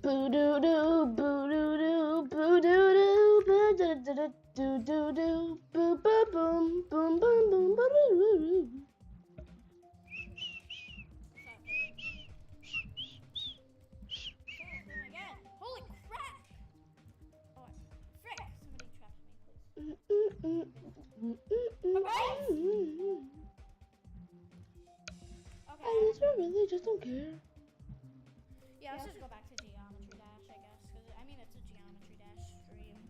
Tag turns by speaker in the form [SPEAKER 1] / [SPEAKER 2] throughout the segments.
[SPEAKER 1] Boo doo doo, boo doo doo, boo doo doo, boo doo doo doo doo doo, boo boo boom, boom boom boom, boo doo doo doo.
[SPEAKER 2] Okay, boom again. Holy crap! Oh, frick! Somebody trapped me, please. Okay.
[SPEAKER 1] I literally just don't care.
[SPEAKER 2] Yeah, let's just go back to Geometry Dash, I guess. Because, I mean, it's a Geometry Dash stream.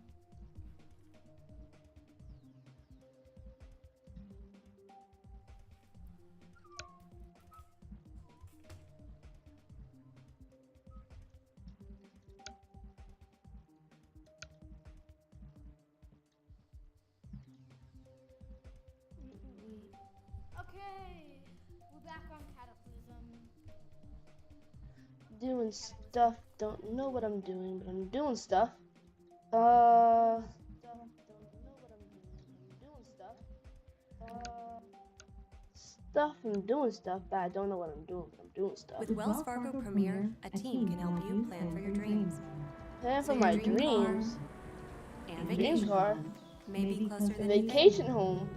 [SPEAKER 2] Okay. We're back on Cataclysm.
[SPEAKER 1] Doing stuff. Don't know what I'm doing, but I'm doing stuff. I'm doing stuff, but I don't know what I'm doing, but I'm doing stuff.
[SPEAKER 3] With Wells Fargo Premier, a team can help you plan for your dreams.
[SPEAKER 1] Plan
[SPEAKER 3] So
[SPEAKER 1] for
[SPEAKER 3] your
[SPEAKER 1] my
[SPEAKER 3] dream
[SPEAKER 1] dreams.
[SPEAKER 3] And
[SPEAKER 1] Dream
[SPEAKER 3] vacation
[SPEAKER 1] car.
[SPEAKER 3] home. Maybe closer than
[SPEAKER 1] Vacation home.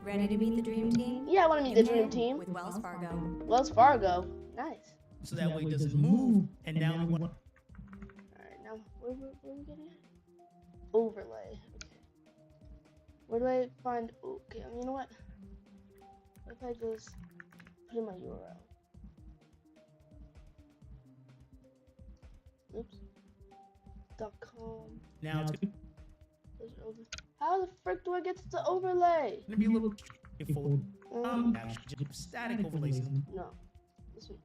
[SPEAKER 3] Ready to meet the dream team?
[SPEAKER 1] Yeah, I want to meet the dream team.
[SPEAKER 3] With Wells Fargo.
[SPEAKER 1] Wells Fargo. Nice.
[SPEAKER 4] So that way it doesn't move, and now we want.
[SPEAKER 1] Alright, now where are we getting at? Overlay. Okay. Where do I find? Okay, you know what? What if I just put in my URL? Oops. .com.
[SPEAKER 4] Now it's
[SPEAKER 1] How the frick do I get to the overlay?
[SPEAKER 4] gonna be a little full static overlays.
[SPEAKER 1] No. This one.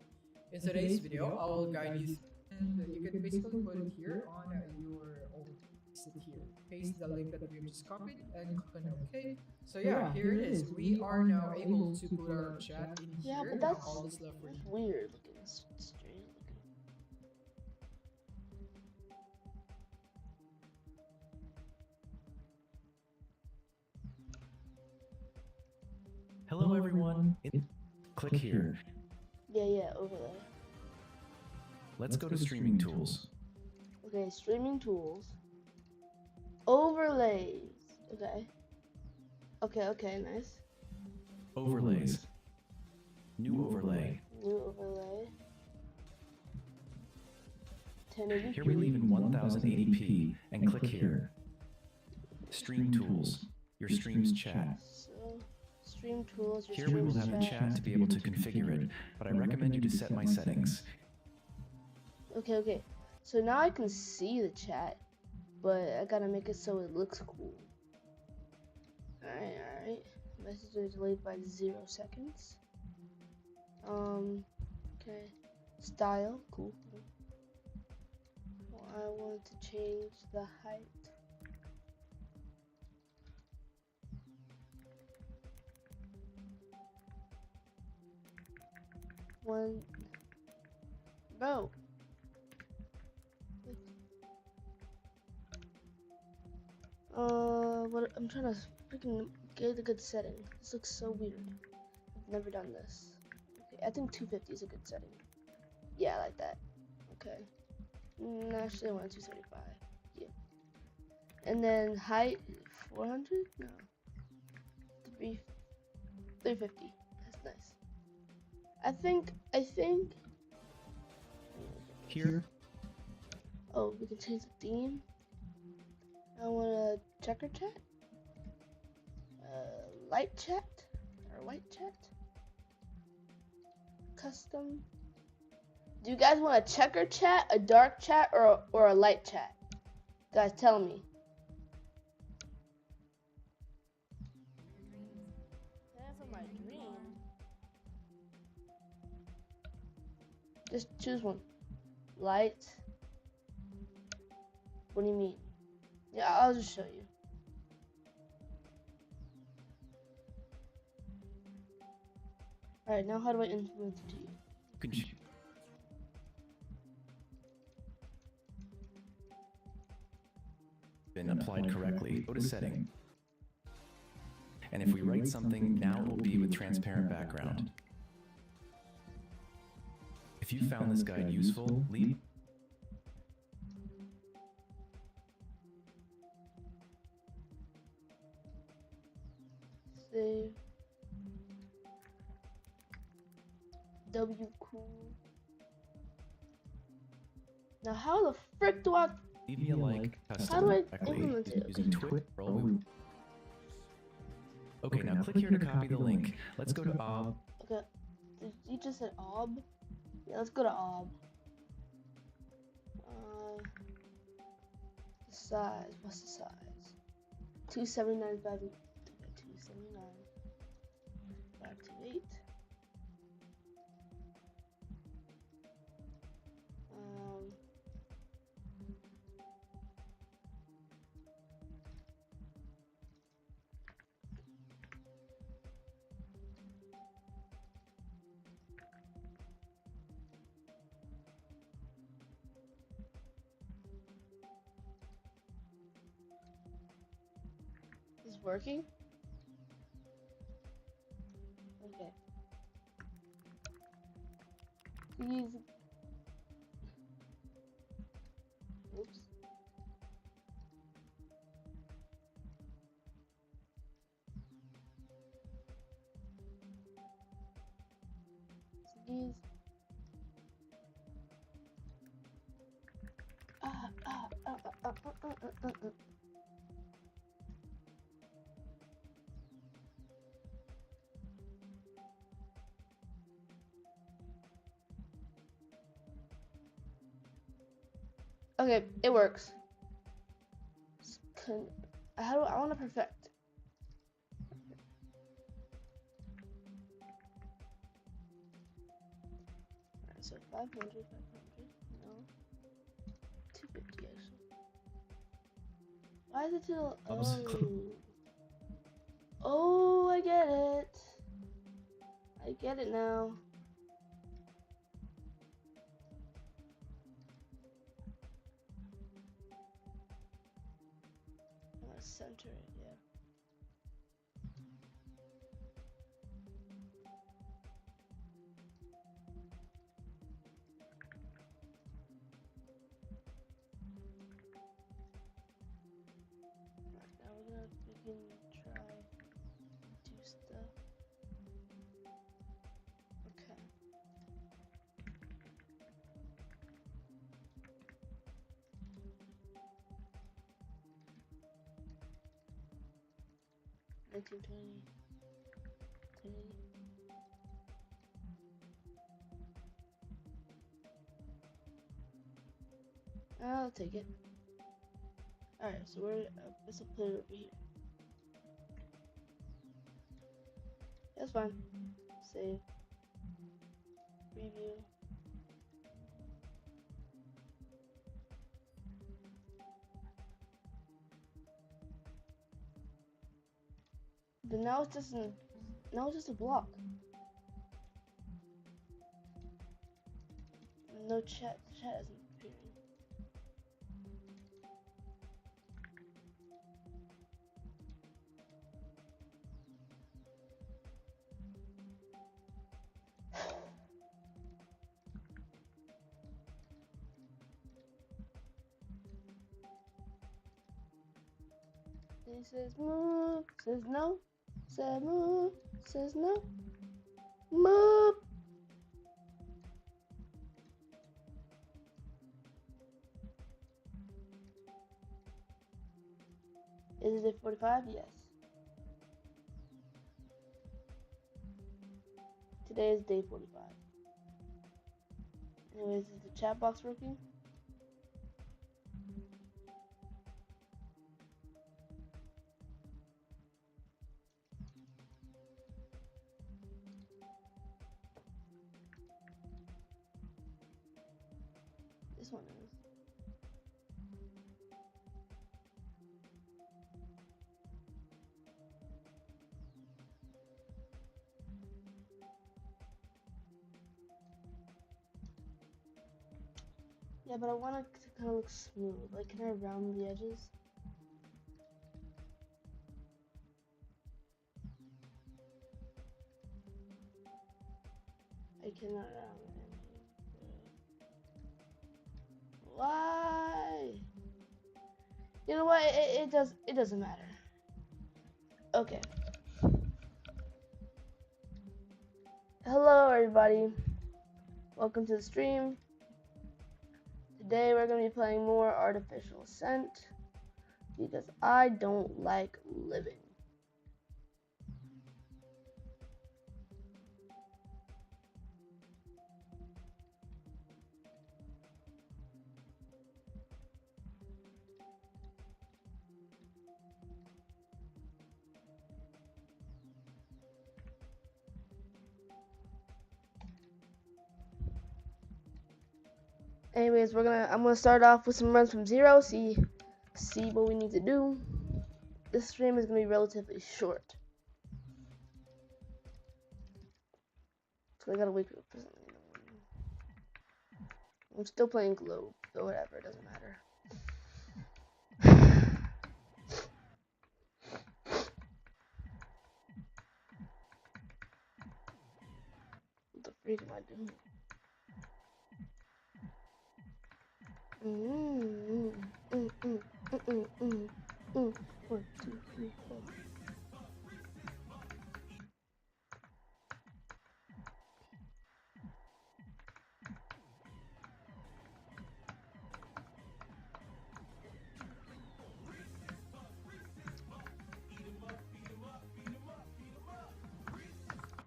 [SPEAKER 5] In today's video, I will guide you, and you can basically put it here on your own. Paste it here. Paste the link that we just copied and click on OK. So yeah, here it is. We are now able to put our chat in
[SPEAKER 1] Yeah,
[SPEAKER 5] here.
[SPEAKER 1] but
[SPEAKER 5] Now
[SPEAKER 1] that's
[SPEAKER 5] all that's left for you.
[SPEAKER 1] weird looking. It's strange looking.
[SPEAKER 6] Hello everyone. Click here.
[SPEAKER 1] Yeah, overlay.
[SPEAKER 6] Let's go to streaming tools.
[SPEAKER 1] Okay, streaming tools. Overlays. Okay, nice.
[SPEAKER 6] Overlays. New overlay.
[SPEAKER 1] New overlay. 1080p.
[SPEAKER 6] Here we leave in 1080p and click here. Stream tools. Your stream's chat.
[SPEAKER 1] So, stream tools. Your
[SPEAKER 6] Here we will
[SPEAKER 1] stream's
[SPEAKER 6] have a chat to be able to configure it, but I recommend you to set my settings.
[SPEAKER 1] Okay. So now I can see the chat, but I gotta make it so it looks cool. Alright. Message is delayed by 0 seconds. Okay. Style, cool. Well, I want to change the height. Bro. What I'm trying to freaking get a good setting. This looks so weird. I've never done this. Okay, I think 250 is a good setting. Yeah, I like that. Okay. Actually, I want 275. Yeah. And then height 400? No. 350. That's nice. I think.
[SPEAKER 6] Here,
[SPEAKER 1] Oh, we can change the theme. I want a checker chat, light chat, or white chat, custom. Do you guys want a checker chat, a dark chat, or a light chat? Guys, tell me. That's my dream. Just choose one. Light. What do you mean? Yeah, I'll just show you. Alright, now how do I implement it to you?
[SPEAKER 6] you can been applied correctly. Go to setting. And if we write something, now it will be with transparent background. If you found this guide useful, leave
[SPEAKER 1] Save. W cool. Now how the frick do I?
[SPEAKER 6] Leave me a like, custom,
[SPEAKER 1] How do I
[SPEAKER 6] directly
[SPEAKER 1] implement it?
[SPEAKER 6] using Twitch. Okay, now click here to copy the link. Let's go to
[SPEAKER 1] Okay. You just said ob? Yeah, let's go to ob. The size. What's the size? 279 by 279 528. Is working? Okay. Please. Oops. Please. Okay, it works. How do I want to perfect? Alright, so 500, no. 250 actually. Why is it still? Oh, I get it. I get it now. I'm gonna center it, yeah. Alright, now we're gonna begin try do stuff. Okay. Nineteen 20. I'll take it. Alright, so let's put it over here. That's fine. Save. Preview. But now it doesn't. Now it's just a block. No chat. The chat isn't appearing. He says move, says no, says move, says no, move. Is it day 45? Yes. Today is day 45. Anyways, is the chat box working? This one is. Yeah, but I want it to kind of look smooth. Like, can I round the edges? I cannot round the edges. Why? You know what? It doesn't matter. Okay. Hello everybody, welcome to the stream. Today we're going to be playing more Artificial Ascent because I don't like living. Anyways, I'm gonna start off with some runs from zero, see what we need to do. This stream is gonna be relatively short. So I gotta wake up for something in the morning. I'm still playing Globe, so whatever, it doesn't matter. What the freak am I doing? 1, 2, 3, 4.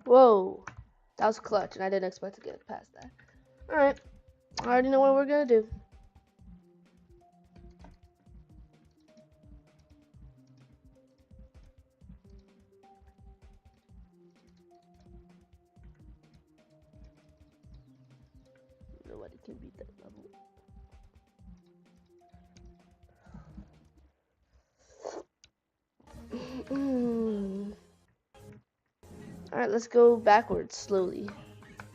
[SPEAKER 1] Whoa, that was clutch, and I didn't expect to get past that. Alright, I already know what we're gonna do. Nobody can beat that level. Alright, let's go backwards slowly.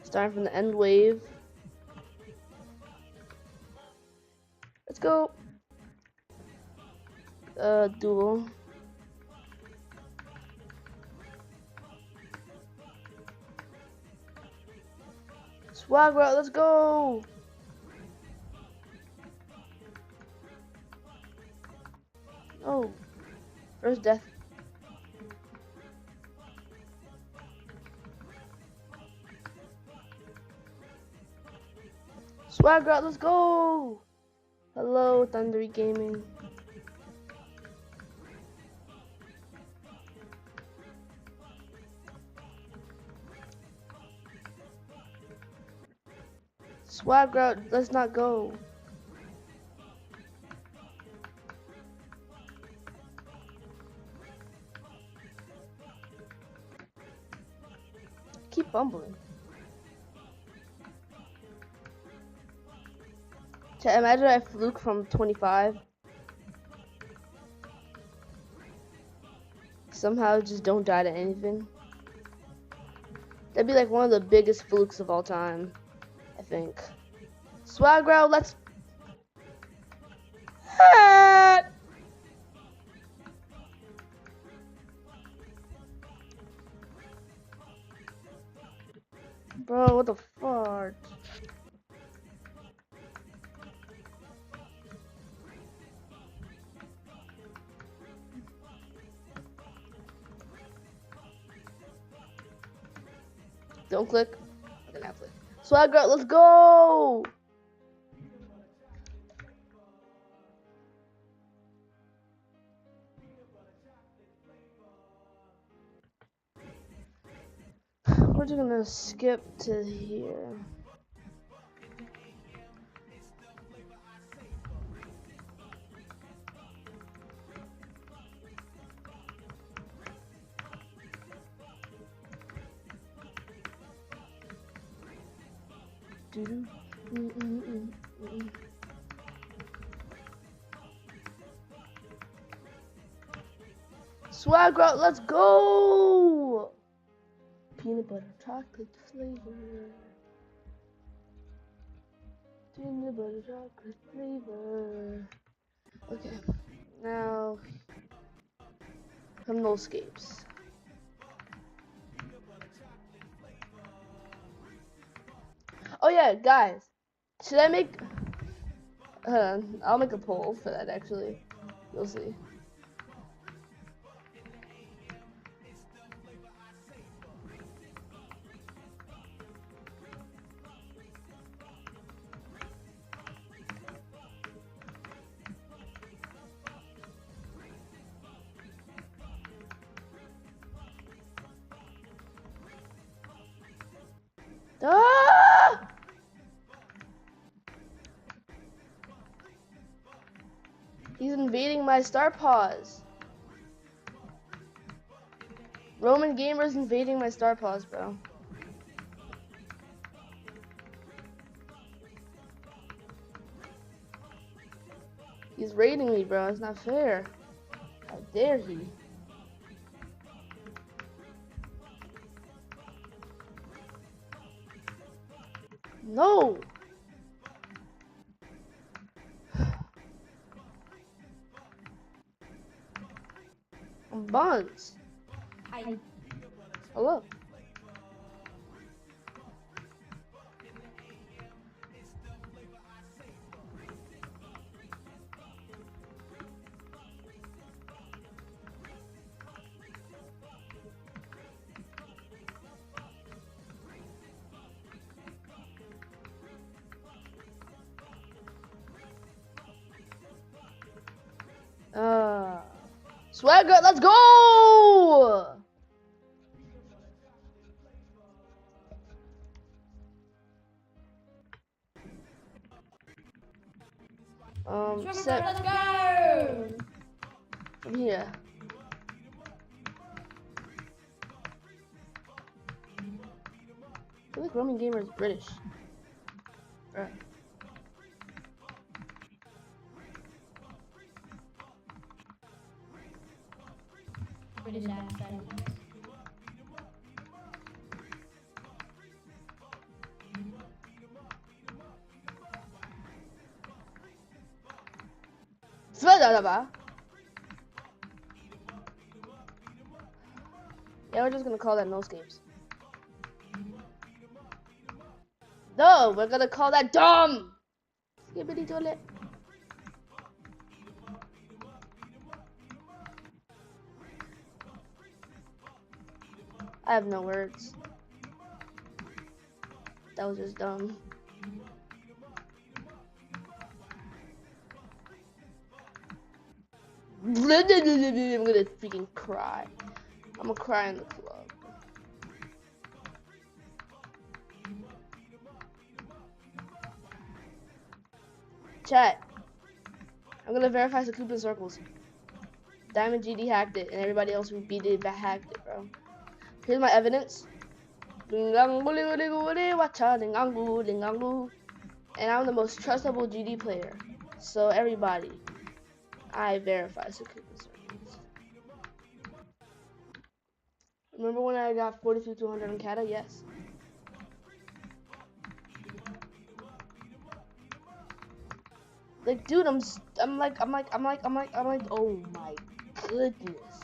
[SPEAKER 1] Starting from the end wave. Let's go. Duel. Swag route, let's go. Oh, first death. Swag route, let's go. Hello, Thundery Gaming. Swag route, let's not go. Keep fumbling. Imagine I fluke from 25. Somehow just don't die to anything. That'd be like one of the biggest flukes of all time, I think. Swag route, let's... Bro, what the fuck? Don't click. I'm gonna have to click. Swag route, let's go! We're just gonna skip to here. Swag route, let's go! Peanut butter chocolate flavor. Peanut butter chocolate flavor. Okay, now come no escapes. Oh yeah, guys, should I make? I'll make a poll for that actually. You'll see. He's invading my star pause. Roman Gamer's invading my star pause, bro. He's raiding me, bro. It's not fair. How dare he? No! I'm Buns.
[SPEAKER 2] Hi.
[SPEAKER 1] Hello. Swagger, let's go! Set
[SPEAKER 2] Let's go!
[SPEAKER 1] from here. I feel like Roman Gamer is British. Right.
[SPEAKER 2] British accent.
[SPEAKER 1] Yeah, we're just gonna call that noscapes. No, we're gonna call that dumb. Skibbity toilet. I have no words. That was just dumb. I'm gonna freaking cry. I'm gonna cry in the club. Chat. I'm gonna verify the coupon circles. Diamond GD hacked it, and everybody else who beat it hacked it, bro. Here's my evidence. And I'm the most trustable GD player. So everybody, I verify the coupon circles. Remember when I got 42,200 on Kata? Yes. Like, dude, I'm like, oh my goodness.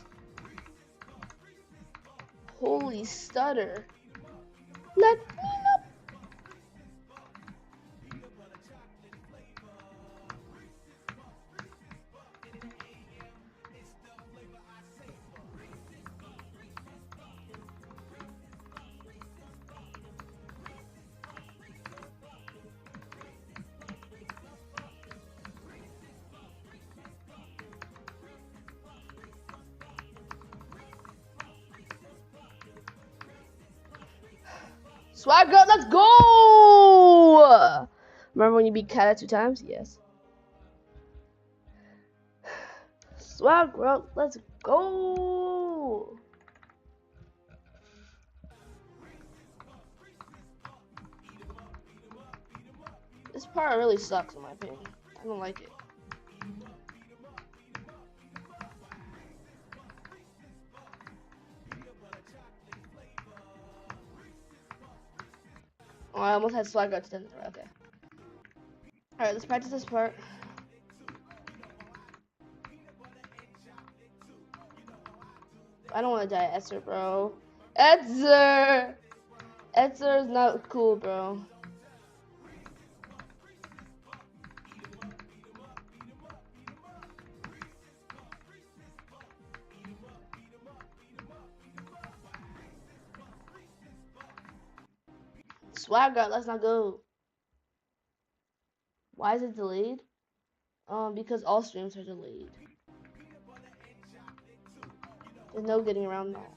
[SPEAKER 1] Holy stutter. Let me know. Swag up, let's go! Remember when you beat Kata 2 times? Yes. Swag up, let's go! This part really sucks in my opinion. I don't like it. Oh, I almost had swag up to 10th. Okay. Alright, let's practice this part. I don't want to die at Etzer, bro. Etzer! Etzer is not cool, bro. Swagger, let's not go. Why is it delayed? Because all streams are delayed. There's no getting around that.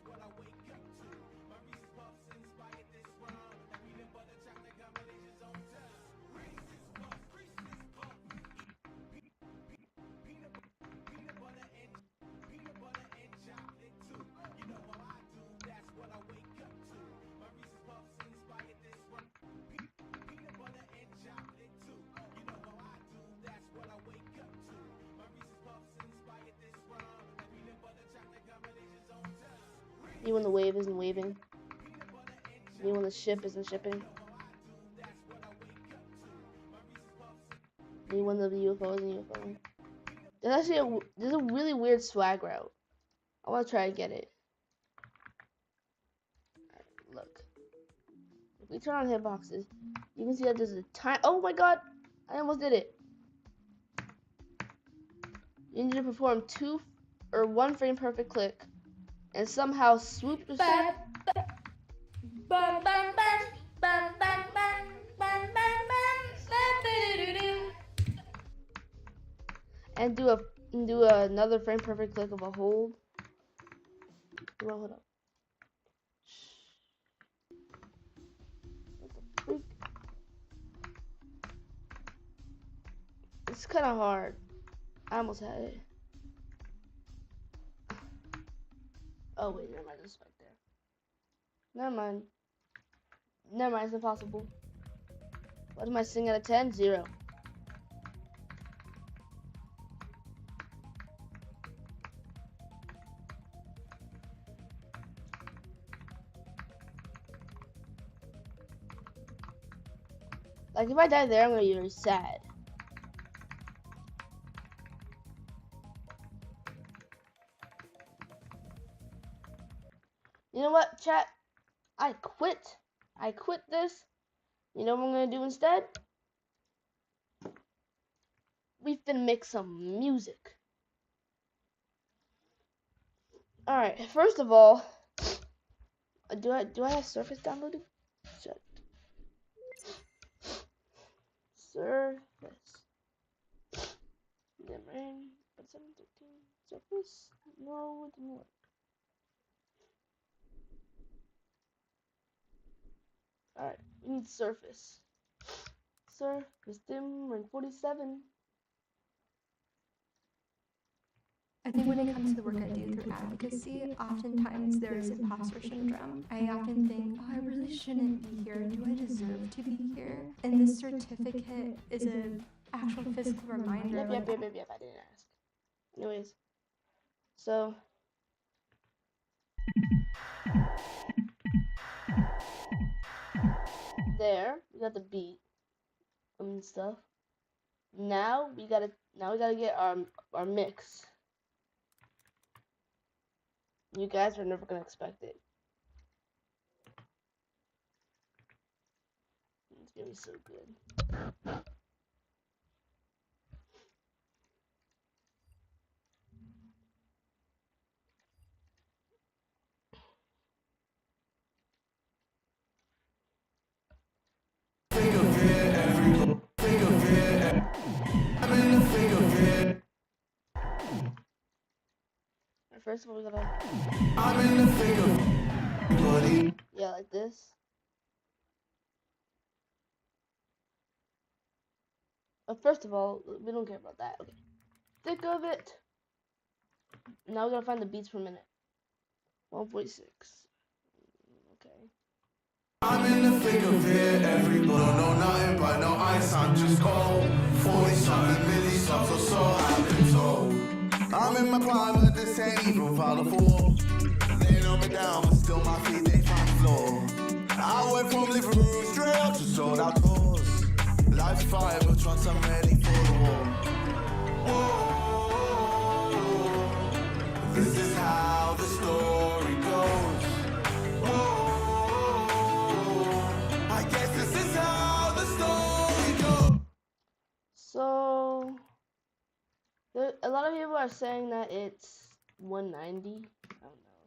[SPEAKER 1] Me when the wave isn't waving. Me when the ship isn't shipping. Me when the UFO isn't UFOing. There's a really weird swag route. I want to try and get it. Alright, look. If we turn on hitboxes, you can see that there's a tiny. Oh my god! I almost did it. You need to perform one frame perfect click, and somehow swoop the ship.
[SPEAKER 2] Bum, bum, bum, bum, bum, bum, bum, bum, bum,
[SPEAKER 1] And do another frame perfect click of a hold. Well, hold up. What the freak? It's kind of hard. I almost had it. Oh wait, never mind. It's back there. Never mind. Never mind. It's impossible. What am I sing out of 10? 0. Like if I die there, I'm gonna be really sad. You know what, chat? I quit. I quit this. You know what I'm gonna do instead? We finna make some music. Alright, first of all, do I have Surface downloaded? Check. Surface. Memory. 713. Surface? No, it didn't work. Alright, we need Surface. Surface dim rank 47.
[SPEAKER 7] I think when it comes to the work I do through advocacy, oftentimes there's imposter syndrome. I often think, oh, I really shouldn't be here. Do I deserve to be here? And this certificate is an actual physical reminder.
[SPEAKER 1] Yep, I didn't ask. Anyways, so there, we got the beat and stuff. Now we gotta get our mix. You guys are never gonna expect it. It's gonna be so good. First of all, we gotta. I'm in the thick of buddy. Yeah, like this. But first of all, we don't care about that. Okay. Thick of it. Now we gotta find the beats per minute. 146. Okay. I'm in the thick of it. Everybody don't know nothing but no ice. I'm just cold. 40 something milli subs or so I've been told. I'm in my prime, but this ain't even part of 4. They know me down, but still my feet, they find the floor. I went from living room straight up to sold out doors. Life's fire, but once I'm ready for the war. Whoa, this is how the story goes. Whoa, I guess this is how the story goes. So... a lot of people are saying that it's 190. I don't know.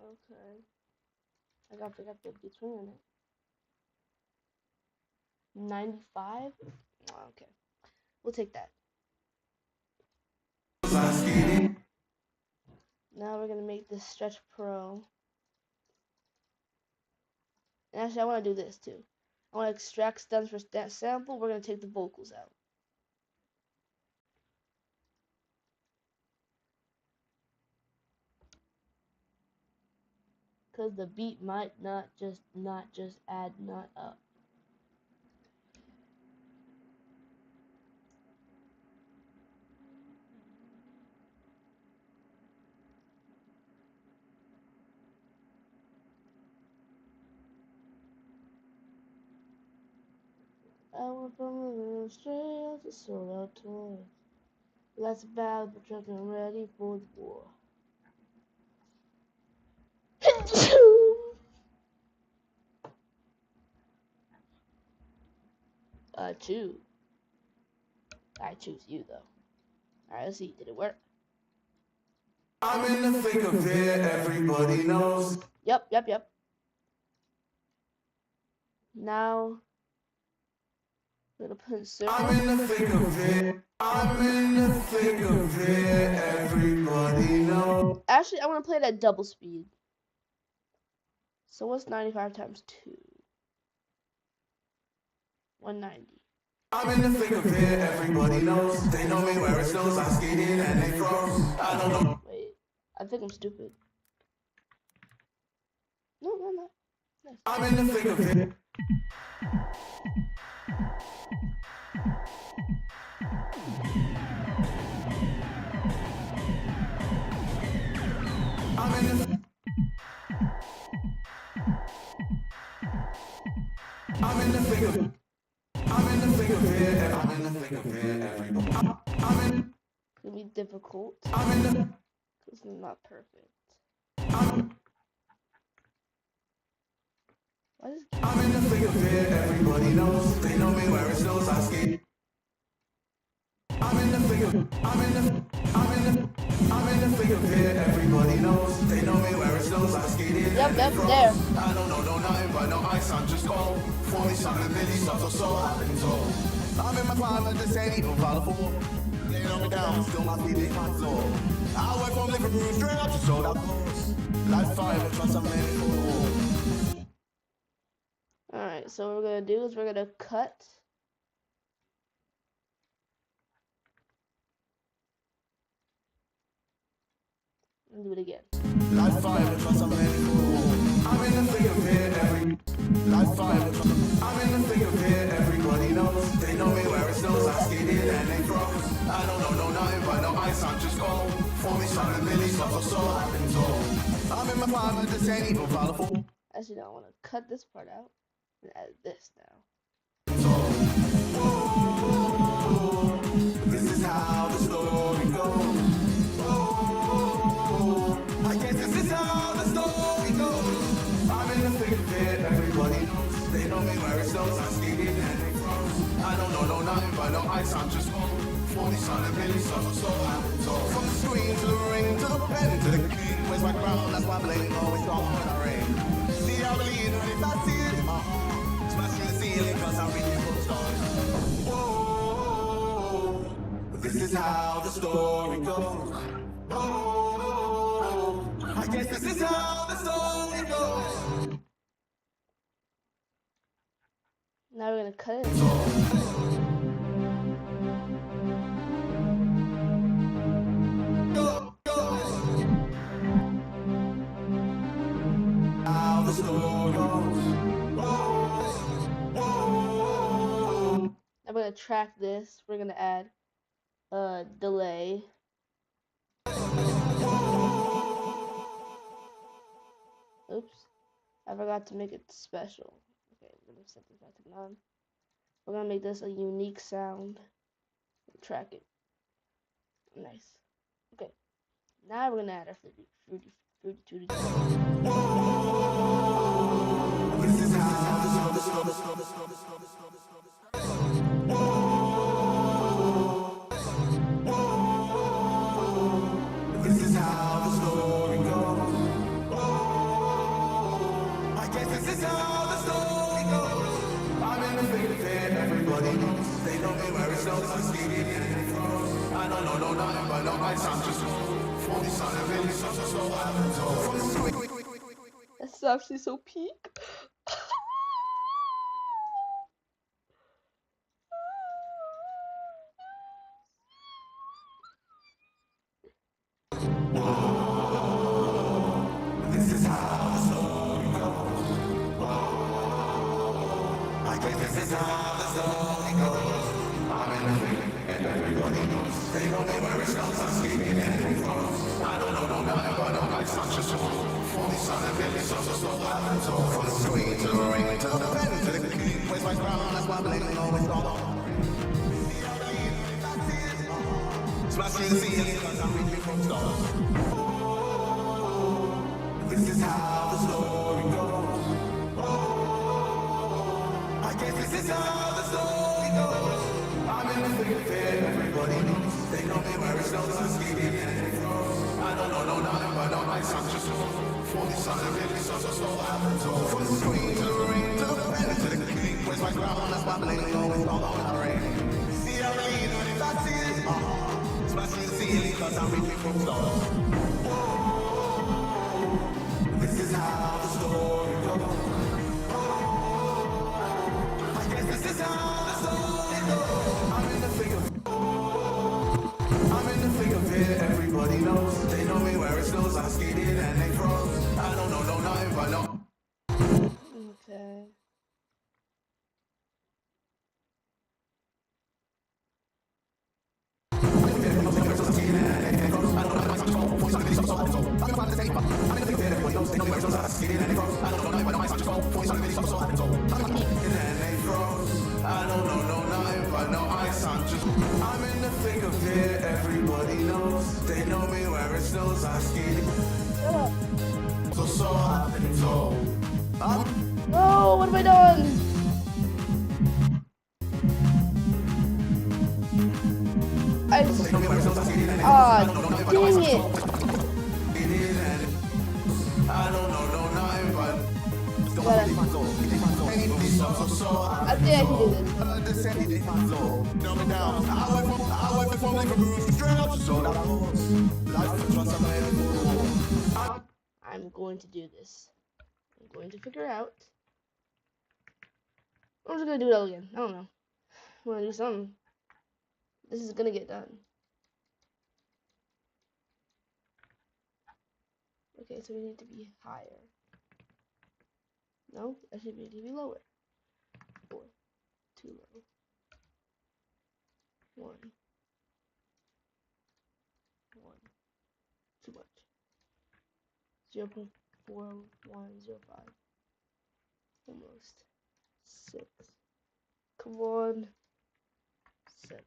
[SPEAKER 1] Okay. I gotta pick up the between it. 95? Oh, okay. We'll take that. Now we're gonna make this Stretch Pro. And actually, I want to do this too. I want to extract stems for that sample. We're gonna take the vocals out. because the beat might not just add not up. I went from a little straight to sold out toy. That's about the truck and ready for the war. Choose. I choose you though. Alright, let's see. Did it work?
[SPEAKER 8] I'm in the thick of it, everybody knows.
[SPEAKER 1] Yep. Now we're gonna put insert.
[SPEAKER 8] I'm in the thick of it. I'm in the thick of it, everybody knows.
[SPEAKER 1] Actually, I want to play it at double speed. So what's 95 times 2? 190.
[SPEAKER 8] I'm in the thick of it, everybody knows. They know me where it snows, I skated and they froze. I don't know.
[SPEAKER 1] Wait, I think I'm stupid. No, I'm not. Nice.
[SPEAKER 8] I'm in the thick of it. I'm in the I'm in the thick of it. I'm in the thick of it. I'm in the thick of it, everybody. I'm in.
[SPEAKER 1] It's gonna be difficult.
[SPEAKER 8] I'm in the.
[SPEAKER 1] It's not perfect. What is?
[SPEAKER 8] I'm in the thick of it. Everybody knows. They know me where it snows. I skate. I'm in the thick of. I'm in the thick of it. Everybody knows. They know me where it snows. I skated.
[SPEAKER 1] Yep, there.
[SPEAKER 8] I don't know nothing but no ice. I'm just cold. 40 something million stuff so I've been told. I'm in my prime, I just ain't even follow. They know me down, still my feet in my floor. I went from Liverpool straight up to sold out doors. Like fire because I'm ready for the war.
[SPEAKER 1] Alright, so what we're gonna do is we're gonna cut. And do it again.
[SPEAKER 8] Like fire because I'm ready for the war. I'm in the thick of it, like fire because I'm in the thick of it, everybody knows. They know me where it snows, I skated and they froze. I don't know nothing but no ice, I'm just cold. 40 something million stuff or so I've been told. I'm in my prime, I just ain't even follow.
[SPEAKER 1] Actually, no, I want to cut this part out and add this now.
[SPEAKER 8] This is how the story goes. I guess this is how the story goes. I'm in the thick of it, everybody knows. They know me where it snows, I skated and they froze. I don't know nothing but no ice, I'm just cold. 40 something million stuff or so I've been told. From the screen to the ring to the pen to the king. Where's my crown? That's my bling, always gone when I rain. See, I believe and if I see it in my heart, smashing the ceiling cause I'm reaching for the stars. Whoa, this is how the story goes. Whoa, I guess this is how the story goes.
[SPEAKER 1] Now we're gonna cut it.
[SPEAKER 8] How the story goes.
[SPEAKER 1] I'm gonna track this. We're gonna add delay. Oops, I forgot to make it special. Okay, we're gonna set this back to none. We're gonna make this a unique sound. Track it. Nice. Okay. Now we're gonna add our fruity tooty.
[SPEAKER 8] This is how this is how the story goes. I guess this is how the story goes. I'm in the thick of it, everybody knows. They know me where it snows, I skated and it froze. I don't know nothing but no ice, I'm just cold. 40 something million stuff so I've been told. From the screen.
[SPEAKER 1] That's actually so peak.
[SPEAKER 8] This is how the story is how the story goes. I'm in the thing, and everybody knows. They know me where it's goes. I'm skating and it flows. I don't know nothing but no lights. I'm just a fool. For me, son, and Billy, so loud and tall. From the screen to the ring to the pen to the key. Place my crown, that's why bling always gone. Smashing the ceiling, cause I'm reaching from stars. This is how the story goes. I guess this is how the story goes. I'm in the thick of it, everybody knows. They know me where it snows, I'm skating and it froze. I don't know nothing but no lights, I'm just a fool. For me, son, and Billy, so loud and tall. From the screen to the ring to the pen to the key. Where's my crown, that's why bling always gone on the ring. See how I lean when it's I see it. Smashing the ceiling cause I'm reaching from stars. This is how the story goes. I guess this is how the story goes. I'm in the thick of it, everybody knows. They know me where it snows, I skated and they froze. I don't know nothing but no.
[SPEAKER 1] Okay.
[SPEAKER 8] I don't know nothing but no ice. I'm in the thick of it, everybody knows. They know me where it snows, I skate. So I've been told.
[SPEAKER 1] No, what have I done? Ah, dang it.
[SPEAKER 8] I don't know nothing but
[SPEAKER 1] I think I can do this. I'm going to do this. I'm going to figure out. I'm just gonna do it all again. I don't know. I'm gonna do something. This is gonna get done. Okay, so we need to be higher. No, I should be lower. 4. Too low. 1. 1. Too much. 0.4105. Almost. 6. Come on. 7.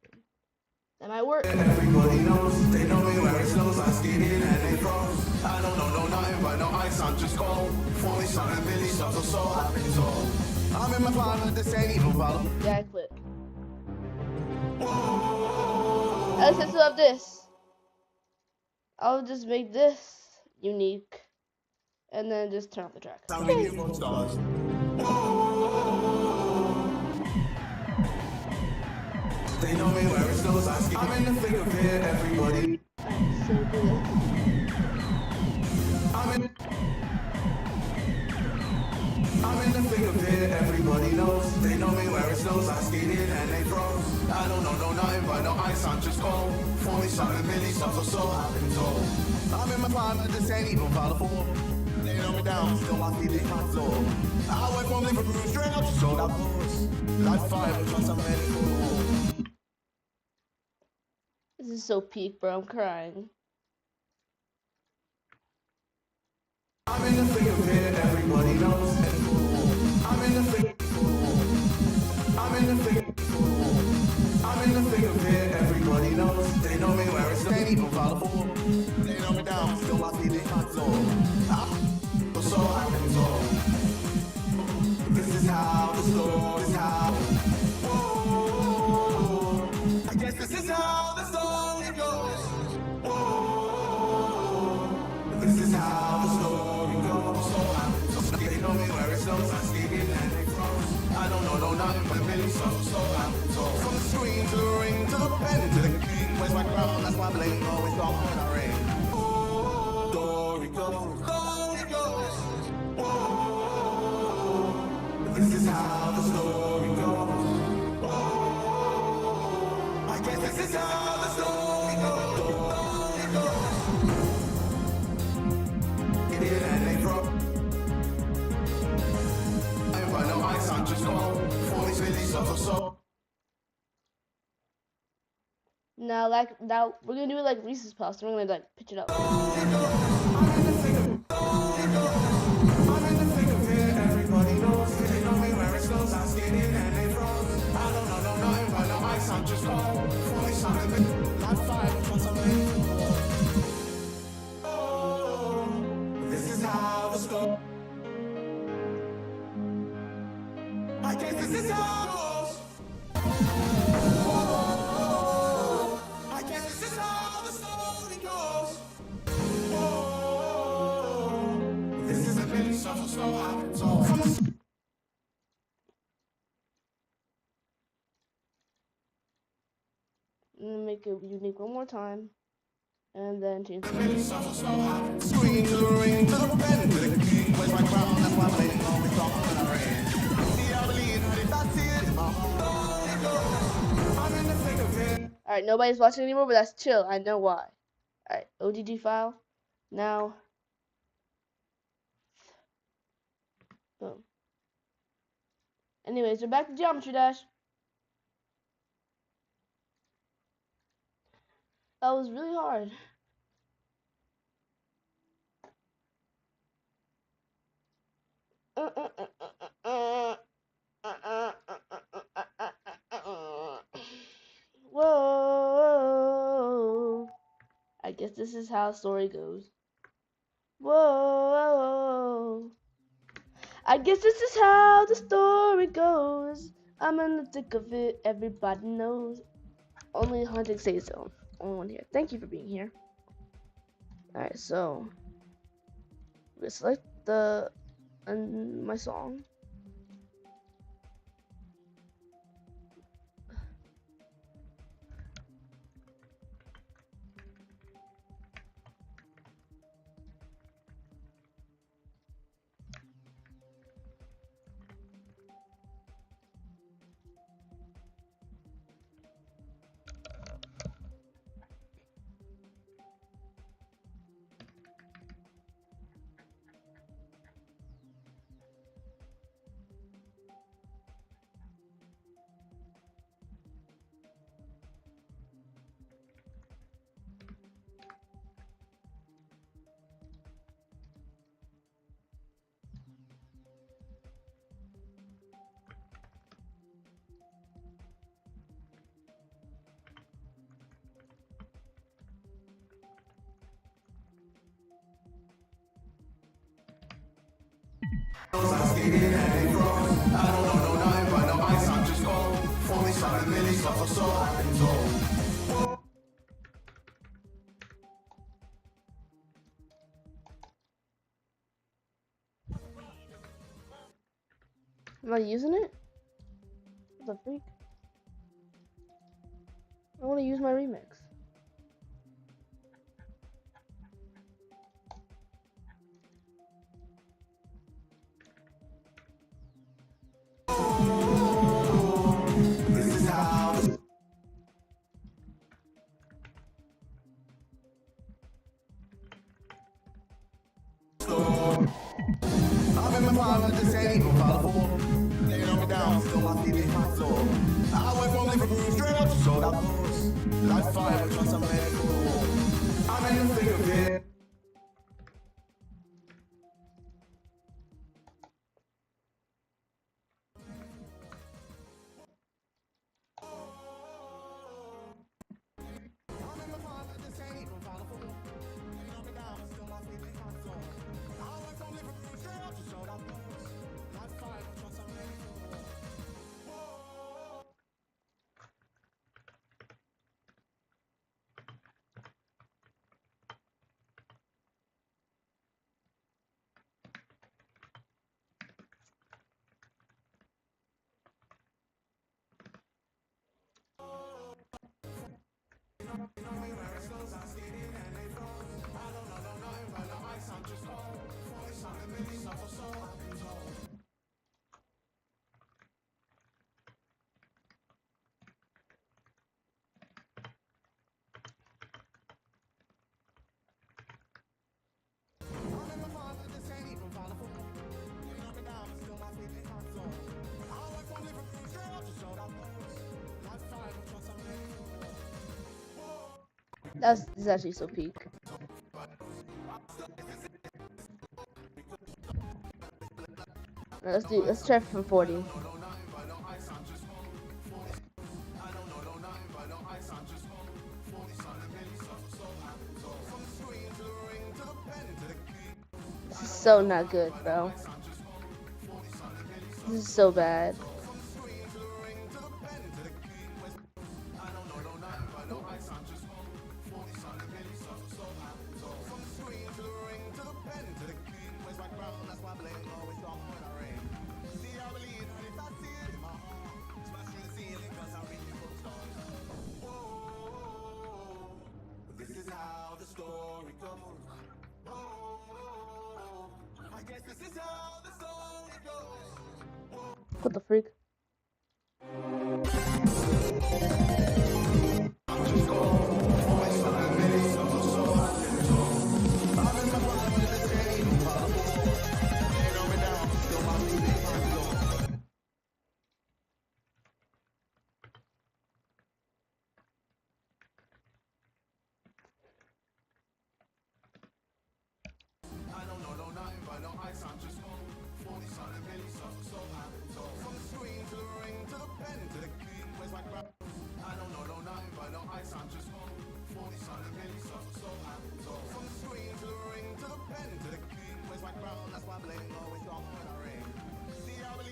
[SPEAKER 1] That might work.
[SPEAKER 8] Everybody knows, they know me where it snows, I skated and they froze. I don't know nothing but no ice, I'm just cold. 40 son and Billy, so I've been told. I'm in my prime, this ain't even follow.
[SPEAKER 1] Yeah, I quit. Let's just love this. I'll just make this unique. And then just turn off the tracks.
[SPEAKER 8] I'm reading from stars. They know me where it snows, I skate. I'm in the thick of it, everybody.
[SPEAKER 1] So good.
[SPEAKER 8] I'm in the thick of it, everybody knows. They know me where it snows, I skated and they froze. I don't know nothing but no ice, I'm just cold. 40 son and Billy, so I've been told. I'm in my prime, but this ain't even follow for. They know me down, still I see they can't floor. I went from Liverpool straight up to sold out doors. Like fire, because I'm ready for the war.
[SPEAKER 1] This is so peak, bro. I'm crying.
[SPEAKER 8] I'm in the thick of it, everybody knows. I'm in the thick. I'm in the thick. I'm in the thick of it, everybody knows. They know me where it's ain't even follow for. They know me down, still I see they can't floor. So I've been told. This is how the story is how. Whoa. I guess this is how the story goes. Whoa. This is how the story goes. So I've been told. They know me where it snows, I skated and they froze. I don't know nothing but Billy, so I've been told. From the screen to the ring to the pen to the king. Where's my crown? That's why bling always gone when I ring. Story goes. This is how the story goes. I guess this is how the story goes. It is and they froze. I ain't by no ice, I'm just cold. 40 cities, suffer so.
[SPEAKER 1] Now, we're gonna do it like Reese's Puffs. We're gonna like pitch it up.
[SPEAKER 8] I'm in the thick of it. Everybody knows. They know me where it snows. I skate in and they froze. I don't know nothing but no ice. I'm just cold. Fully something. Like fire. Once I'm in. Oh, this is how the story. I guess this is how it goes. I guess this is how the story goes. This is a mini shuffle, so I've been told.
[SPEAKER 1] I'm gonna make it unique one more time, and then change the
[SPEAKER 8] Mini shuffle, so I've been swinging to the ring, to the bend, to the king. Where's my crown? That's why I'm waiting on me, talking when I rain. See, I believe it, that's it. I'm in the thick of it.
[SPEAKER 1] Alright, nobody's watching anymore, but that's chill. I know why. Alright, OGG file. Now. Boom. Anyways, we're back to Geometry Dash. That was really hard. Whoa. I guess this is how story goes. Whoa. I guess this is how the story goes. I'm in the thick of it, everybody knows. Only Haunted say so. Only one here. Thank you for being here. Alright, so we select my song.
[SPEAKER 8] I skated and they froze. I don't know nothing but no ice. I'm just cold. Fully something really suffer so I've been told.
[SPEAKER 1] Am I using it? What the freak? I want to use my remix.
[SPEAKER 8] This is how the story. I'm in my prime, this ain't even powerful. They know me down, still my feet in my soul. I went from Liverpool straight up to sold out blues. Like fire, but trust I'm ready cool. I'm in the thick of it. I'm in my prime, this ain't even powerful. They know me down, still my feet in my soul. I went from Liverpool straight up to sold out blues. Like fire, but trust I'm ready cool.
[SPEAKER 1] This is actually so peak. Alright, let's try for 40. This is so not good, bro. This is so bad. What the freak?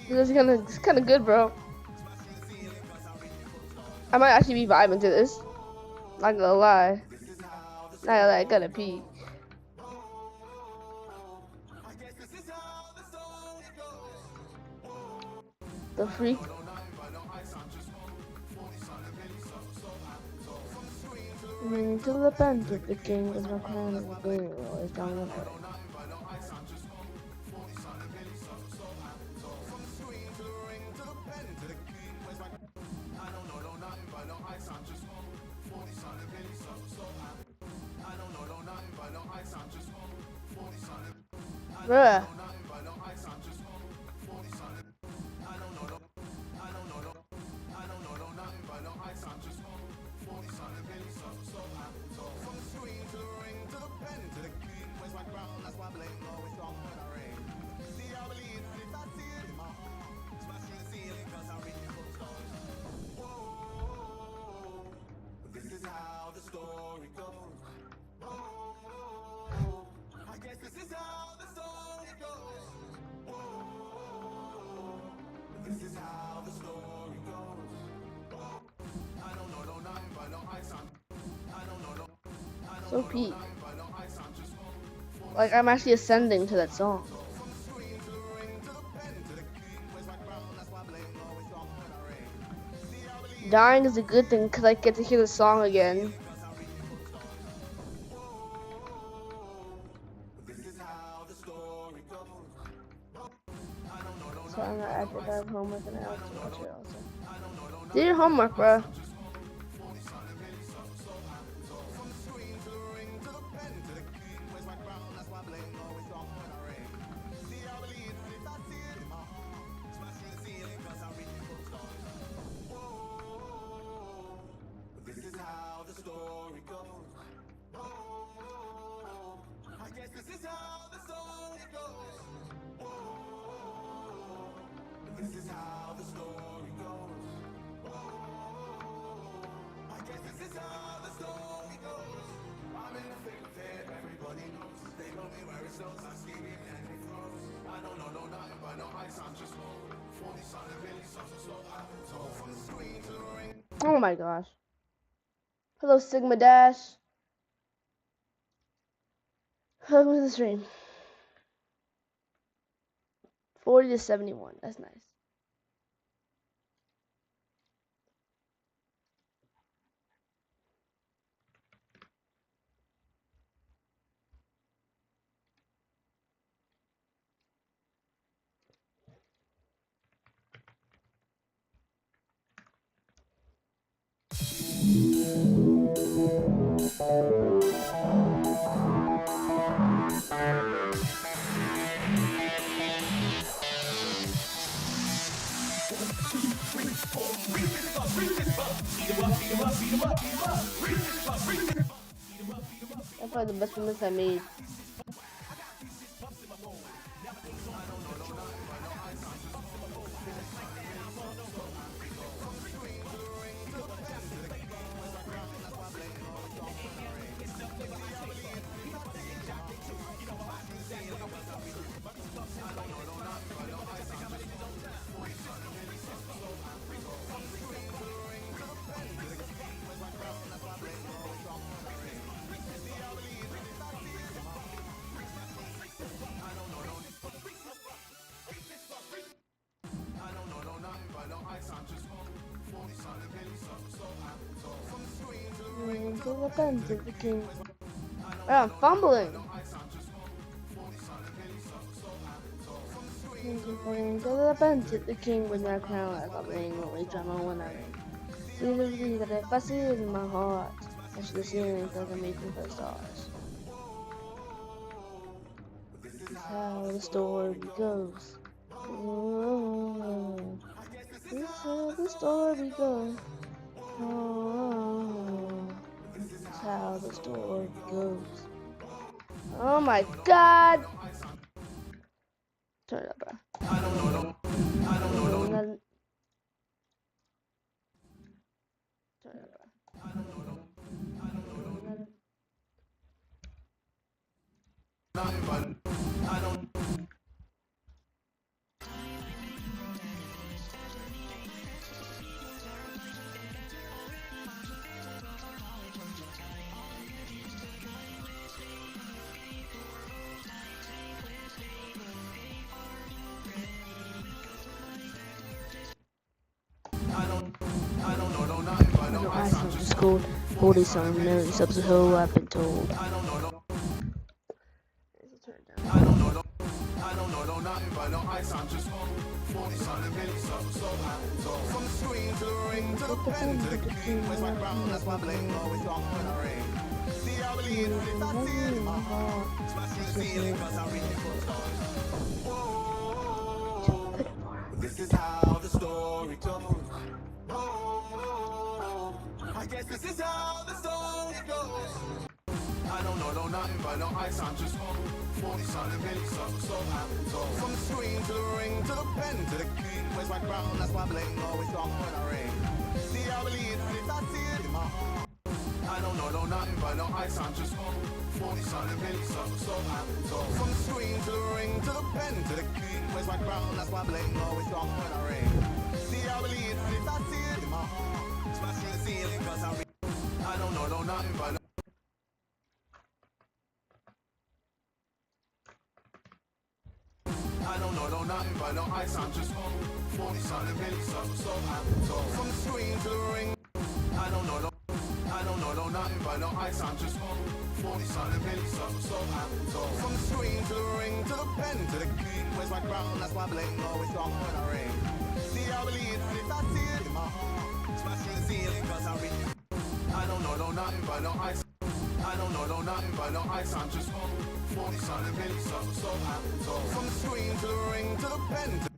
[SPEAKER 1] This is kind of good, bro. I might actually be vibing to this. Not gonna lie. Not gonna lie, I gotta pee. The freak. To the bend of the king is my crown and the burial is down the way. Bruh. So peak. Like, I'm actually ascending to that song. Dying is a good thing because I get to hear the song again. So I'm not active. I have homework and I have to watch it also. Do your homework, bro. Oh my gosh. Hello, Sigma Dash. Welcome to the stream. 40 to 71. That's nice. Probably the best remix I made. To the bend of the king. Oh, I'm fumbling. To the bend of the king with my crown like a ring, only drama when I ring. See the reason that if I see it in my heart, I should have seen it because I made them for stars. This is how the story goes. Oh, this is how the story goes. Oh, this is how the story goes. Oh my God! Turn it up, bro. I don't know. Turn it up, bro. I don't. I song just called 40 song million subs a whole I've been told. I don't know nothing but no ice I'm just 40 song million subs so I've been told. From the screen to the ring to the pen to the king, where's my crown, that's my bling, always wrong when I ring. See I believe if I see it in my heart, smashing the ceiling cause I reach the stars. This is how the story goes. I guess this is how the story goes. I don't know nothing but no ice, I'm just 40 something million subs, so I've been told. From the screen to the ring to the pen to the king, where's my crown, that's my bling, always wrong when I ring. See I believe if I see it in my heart. I don't know nothing but no ice, I'm just 40 something million subs, so I've been told. From the screen to the ring to the pen to the king, where's my crown, that's my bling, always wrong when I ring. See I believe if I see it in my heart. Smashing the ceiling cause I don't know nothing but no. I don't know nothing but no ice, I'm just 40 something million subs, so I've been told. From the screen to the ring, I don't know nothing but no ice, I'm just 40 something million subs, so I've been told. From the screen to the ring to the pen to the king, where's my crown, that's my bling, always wrong when I ring. See I believe if I see it in my heart, smashing the ceiling cause I reach. I don't know nothing but no ice. I don't know nothing but no ice, I'm just 40 something million subs, so I've been told. From the screen to the ring to the pen to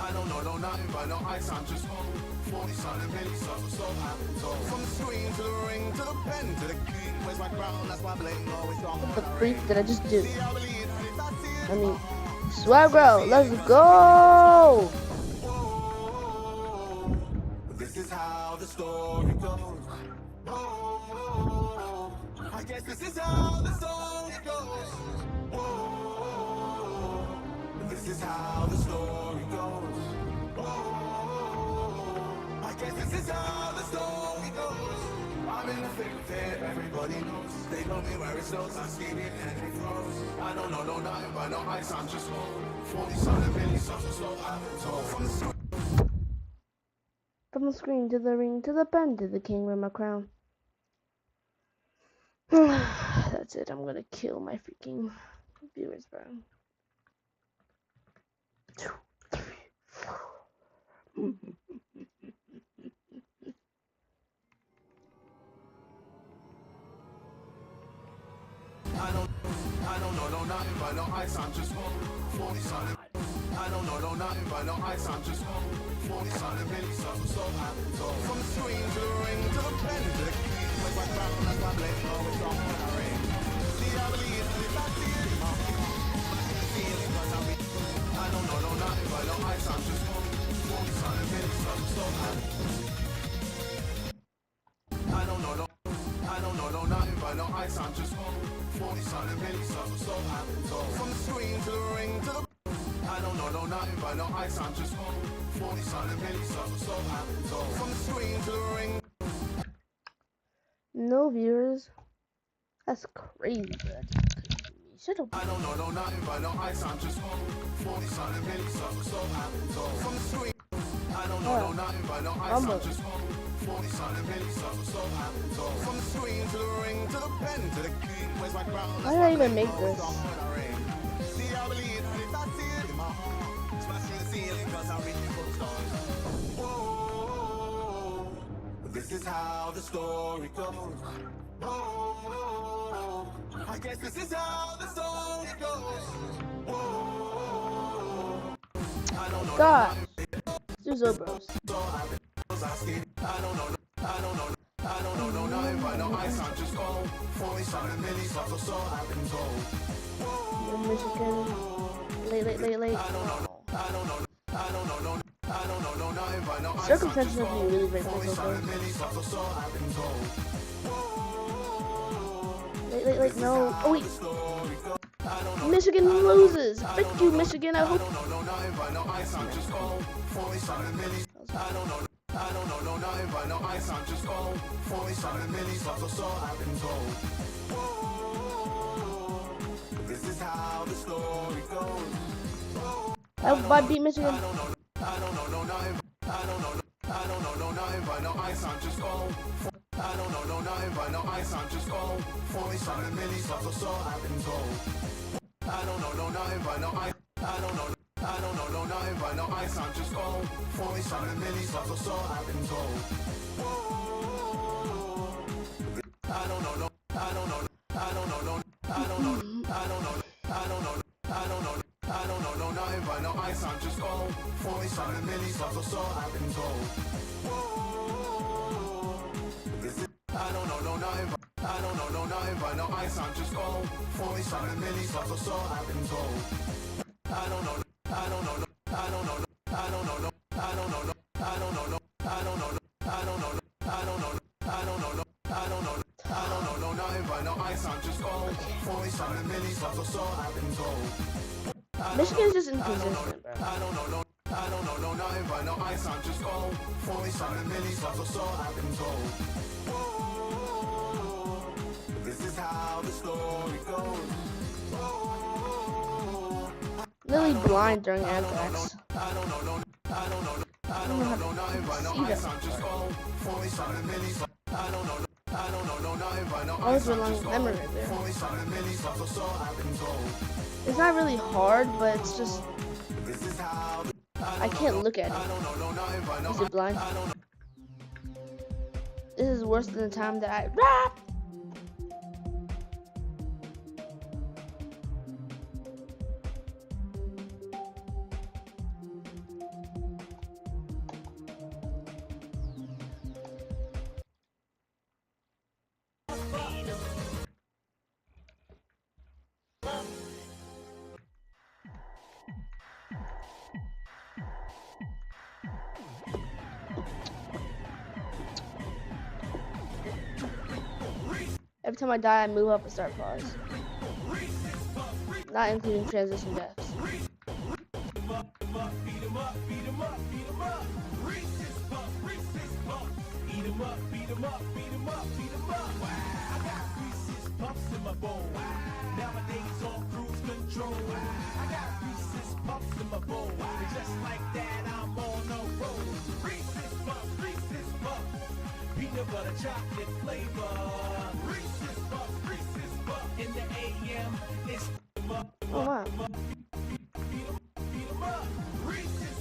[SPEAKER 1] I don't know nothing but no ice, I'm just 40 something million subs, so I've been told. From the screen to the ring to the pen to the king, where's my crown, that's my bling, always wrong. What the freak did I just do? I mean, Swagro, let's go! This is how the story goes. I guess this is how the story goes. This is how the story goes. I guess this is how the story goes. I'm in the thick of it, everybody knows. They know me where it snows, I skate it and it froze. I don't know nothing but no ice, I'm just 40 something million subs, so I've been told. From the screen to the ring to the pen to the king with my crown. That's it, I'm gonna kill my freaking viewers, bro. 2, 3, 4. I don't know nothing but no ice, I'm just 40 something. I don't know nothing but no ice, I'm just 40 something million subs, so I've been told. From the screen to the ring to the pen to the king, where's my crown, that's my blade, always wrong when I ring.
[SPEAKER 8] From the screen to the ring to the I don't know nothing but no ice, I'm just home. 40 something pennies, so I've been told. From the screen to the ring.
[SPEAKER 1] No viewers. That's crazy. Shut up.
[SPEAKER 8] I don't know nothing but no ice, I'm just home. 40 something pennies, so I've been told. From the screen. I don't know nothing but no ice, I'm just home. 40 something pennies, so I've been told. From the screen to the ring to the pen to the king. Where's my crown?
[SPEAKER 1] Why did I even make this?
[SPEAKER 8] See, I believe, and if I see it in my heart, smashing the ceiling, cause I reach for stars. Whoa, this is how the story goes. Whoa, I guess this is how the story goes. Whoa, I don't know.
[SPEAKER 1] God. Zuzo Bros.
[SPEAKER 8] I don't know nothing but no ice, I'm just cold. 40 something milli, so I've been told.
[SPEAKER 1] Michigan. Late.
[SPEAKER 8] I don't know nothing but no ice,
[SPEAKER 1] Circumstances have been really great for
[SPEAKER 8] 40
[SPEAKER 1] Zuzo
[SPEAKER 8] something
[SPEAKER 1] Bros.
[SPEAKER 8] milli, so I've been told.
[SPEAKER 1] Late, no. Oh, wait. Michigan loses. Frick you, Michigan. I hope.
[SPEAKER 8] I don't know nothing but no ice, I'm just cold. 40 something milli. I don't know nothing but no ice, I'm just cold. 40 something milli, so I've been told. This is how the story goes.
[SPEAKER 1] I beat Michigan.
[SPEAKER 8] I don't know nothing. I don't know nothing but no ice, I'm just cold. I don't know nothing but no ice, I'm just cold. 40 something milli, so I've been told. I don't know nothing but no ice. I don't know nothing but no ice, I'm just cold. 40 something milli, so I've been told. I don't know nothing but no ice, I'm just cold. 40 something milli, so I've been told. I don't know nothing but no ice, I'm just cold. 40 something milli, so I've been told. I don't know nothing but no ice, I'm just cold. 40 something milli, so I've been told.
[SPEAKER 1] Michigan's just inconsistent, bro.
[SPEAKER 8] I don't know nothing but no ice, I'm just cold. 40 something milli, so I've been told. This is how the story goes.
[SPEAKER 1] Literally blind during Anthrax.
[SPEAKER 8] I don't know nothing but no ice, I'm just cold. 40 something milli, so I don't know nothing but no
[SPEAKER 1] I was
[SPEAKER 8] ice, I'm
[SPEAKER 1] relying
[SPEAKER 8] just
[SPEAKER 1] on
[SPEAKER 8] cold.
[SPEAKER 1] memory right there.
[SPEAKER 8] 40 something milli, so I've been told.
[SPEAKER 1] It's not really hard, but it's just
[SPEAKER 8] This is how
[SPEAKER 1] I can't look at it.
[SPEAKER 8] I don't know nothing but no
[SPEAKER 1] Is it blind?
[SPEAKER 8] I don't know.
[SPEAKER 1] This is worse than the time that I rap. Every time I die, I move up and start pause. Not including transition deaths.
[SPEAKER 8] Nowadays on cruise control. I got Reese's Puffs in my bowl. And just like that, I'm on a roll. Reese's Puffs, peanut butter chocolate flavor. Reese's Puffs, in the AM, it's
[SPEAKER 1] Oh wow.
[SPEAKER 8] beat 'em up. Reese's,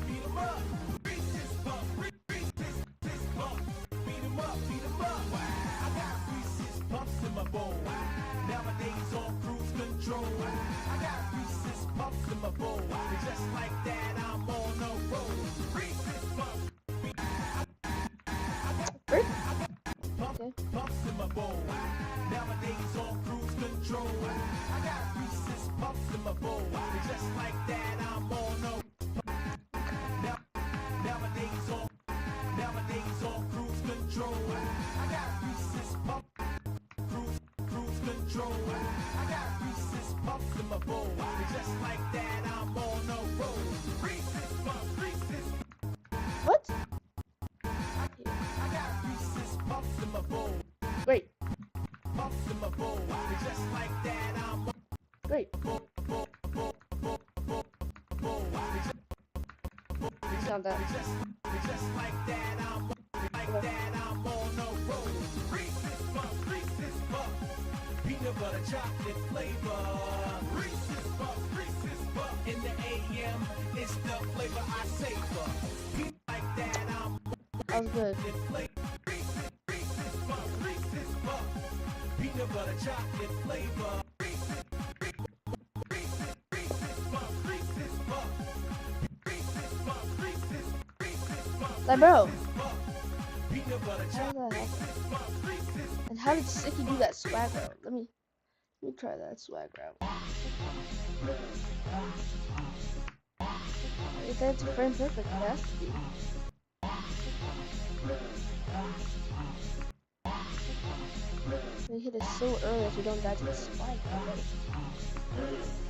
[SPEAKER 8] beat 'em up. Reese's Puffs, beat 'em up. I got Reese's Puffs in my bowl. Nowadays on cruise control. I got Reese's Puffs in my bowl. And just like that, I'm on a roll. Reese's Puffs,
[SPEAKER 1] Frick.
[SPEAKER 8] Puffs pumps in my bowl. Nowadays on cruise control. I got Reese's Puffs in my bowl. And just like that, I'm on no. Nowadays on cruise control. I got Reese's Puffs. Cruise control. I got Reese's Puffs in my bowl. And just like that, I'm on no roll. Reese's Puffs. Reese's.
[SPEAKER 1] What?
[SPEAKER 8] I got Reese's Puffs in my bowl.
[SPEAKER 1] Great.
[SPEAKER 8] Puffs in my bowl. And just like that, I'm on.
[SPEAKER 1] Great. Sound that.
[SPEAKER 8] Just like that, I'm on no roll. Reese's Puffs, Reese's Puffs, peanut butter chocolate flavor. Reese's Puffs, in the AM, it's the flavor I savor. Peanut like that,
[SPEAKER 1] That was good.
[SPEAKER 8] Reese's Puffs, peanut butter chocolate flavor.
[SPEAKER 1] Like, bro.
[SPEAKER 8] Peanut butter
[SPEAKER 1] How the heck? And how did Sticky do that swag route? Let me try that swag route. If that's frame perfect, it has to be. They hit it so early if you don't die to the spike.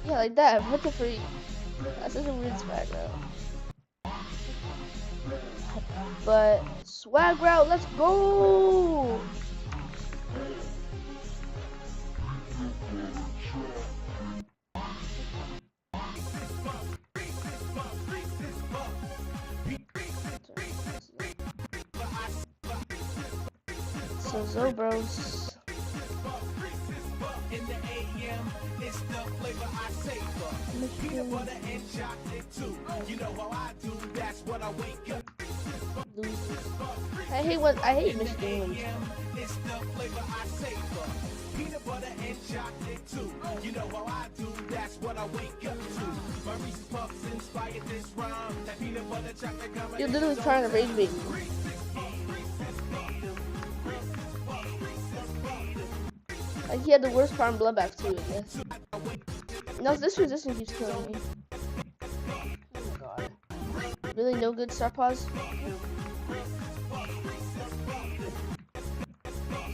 [SPEAKER 1] Yeah, like that. What the freak? That's such a weird swag route. But swag route, let's go! So Zobros.
[SPEAKER 8] in the AM, it's the flavor I savor. Peanut butter and chocolate too. You know how I do, that's what I wake up.
[SPEAKER 1] I hate Michigan wins.
[SPEAKER 8] It's the flavor I savor. Peanut butter and chocolate too. You know how I do, that's what I wake up to. My Reese's Puffs inspired this rhyme. That peanut butter chocolate combination.
[SPEAKER 1] You're literally trying to rage bait me. Like, he had the worst part in Bloodbath too, I guess. No, this resistance keeps killing me. Oh my god. Really no good star pause?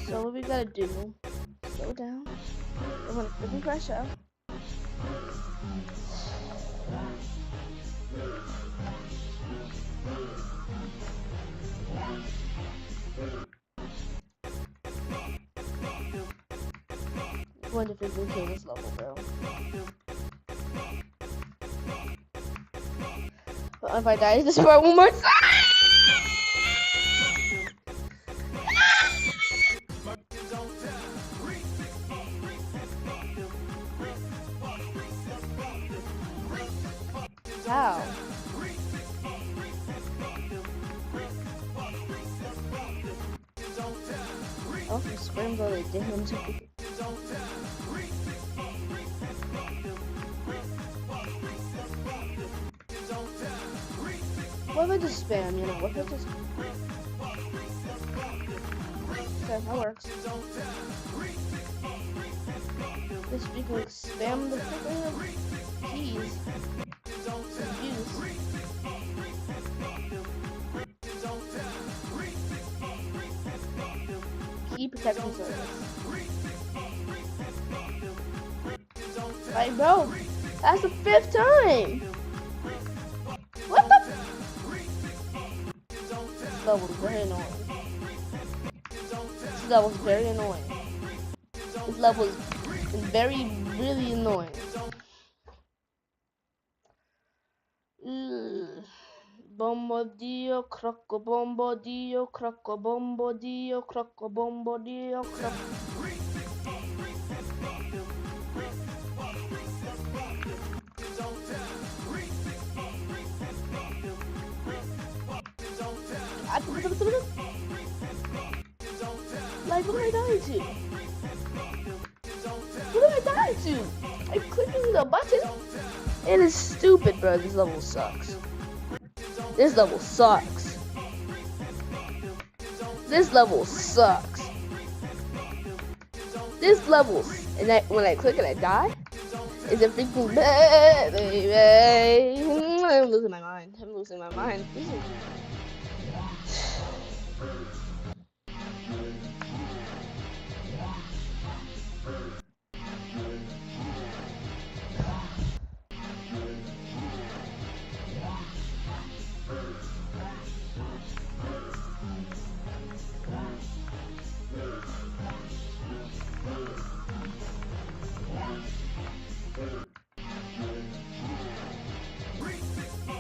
[SPEAKER 1] So what we gotta do, slow down. I'm gonna quickly crash out. I'm going to freaking kill this level, bro. But if I die this part one more time. How? Oh, the scramble they did him too. What if I just spam, you know? What if I just... Okay, that works. Just we can spam the freaking keys. Key protection service. Like, bro, that's the 5th time. What the? This level is very annoying. This level is very annoying. This level is really annoying. Bombardio, crocco, bombardio, crocco, bombardio, crocco, bombardio, crocco. Like, what am I dying to? What am I dying to? I'm clicking the button. It is stupid, bro. This level sucks. This level sucks. This level sucks. this level, and when I click and I die, it's a freaking baby. I'm losing my mind. I'm losing my mind.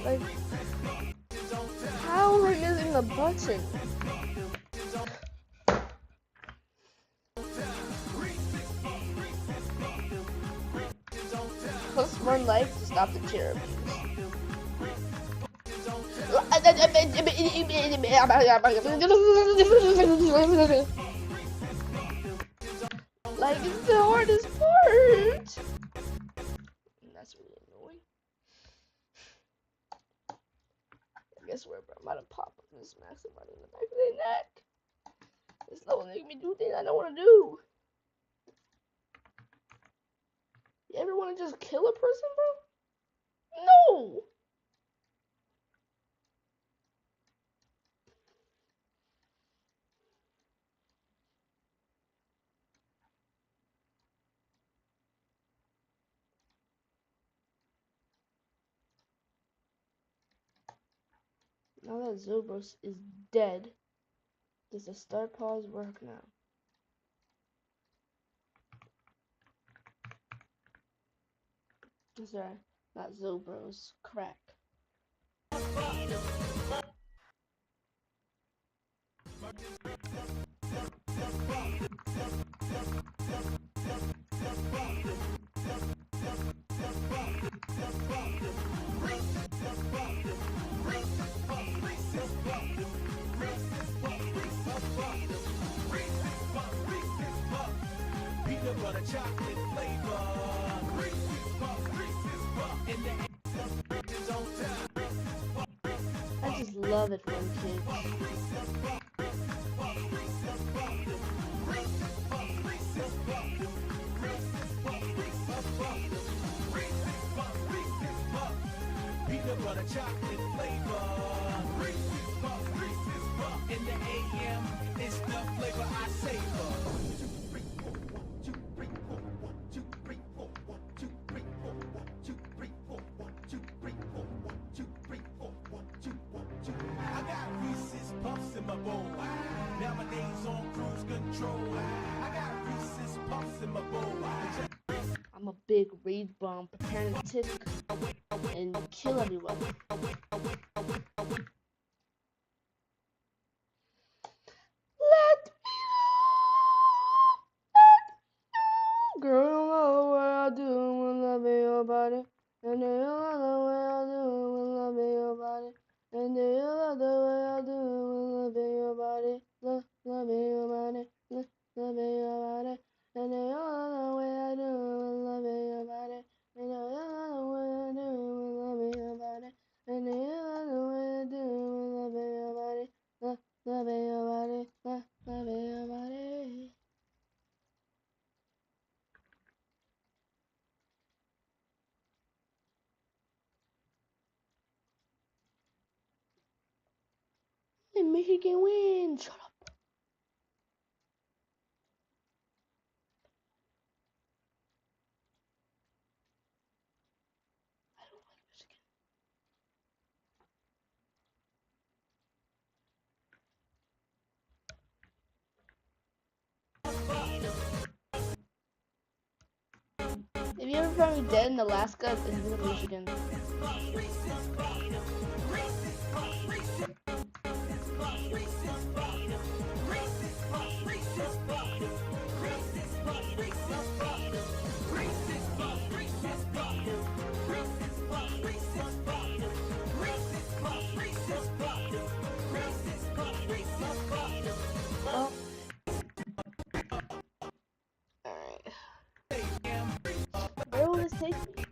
[SPEAKER 1] Like, how am I missing the button? Plus 1 life to stop the chair abuse. Like, it's the hardest part. That's really annoying. I guess we're about to pop up and smack somebody in the back of their neck. This level making me do things I don't want to do. You ever want to just kill a person, bro? No! Now that Zobros is dead, does the start pause work now? Sorry, not Zobros, crack. I just love it when kids.
[SPEAKER 8] Peanut butter chocolate flavor. In the AM, it's the flavor I savor. 2, 3, 4, 1, 2, 3, 4, 1, 2, 3, 4, 1, 2, 3, 4, 1, 2, 3, 4, 1, 2, 3, 4, 1, 2, 3, 4, 1, 2, 1, 2. I got Reese's Puffs in my bowl. Nowadays on cruise control. I got Reese's Puffs in my bowl.
[SPEAKER 1] I'm a big read bomb, preparing to tick and kill everyone. Let me know. Girl, you know what I do when loving your body. And you love the way I do when loving your body. And you love the way I do when loving your body. Loving your body. Loving your body. And you love the way I do when loving your body. And you love the way I do when loving your body. And you love the way I do when loving your body. Loving your body. Loving your body. And Michigan wins. Shut up. I don't like Michigan. If you ever found me dead in Alaska, it's in Michigan. Oh. Alright. Where will this take me?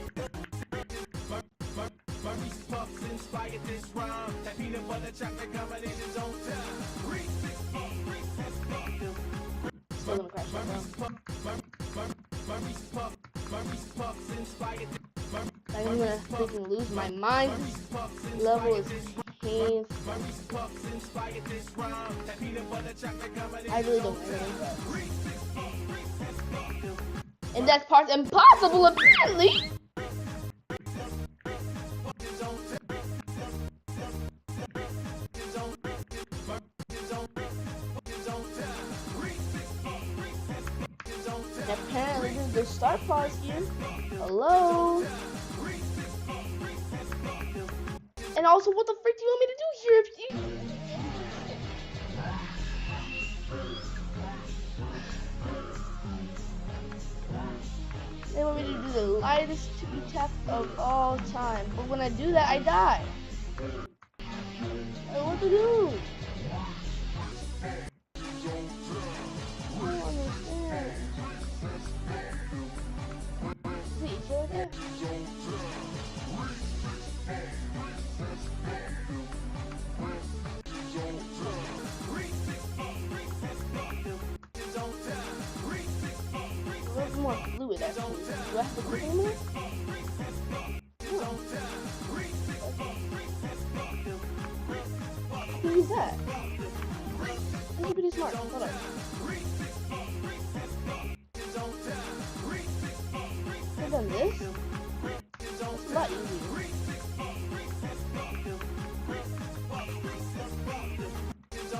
[SPEAKER 8] My Reese's Puffs inspired this rhyme. That peanut butter chocolate combination's on time.
[SPEAKER 1] Still gonna crash that down. I'm gonna freaking lose my mind. This level is painful. I really don't care. And that part's impossible, apparently! And apparently there's the start pause here. Hello? And also, what the frick do you want me to do here if you... They want me to do the lightest tippy tap of all time. But when I do that, I die. I don't know what to do. I don't understand. Is it easy like that? A little more fluid, actually. Do I have to click anymore? No. Who is that? This is pretty smart. Hold on. I've done this. It's a lot easier.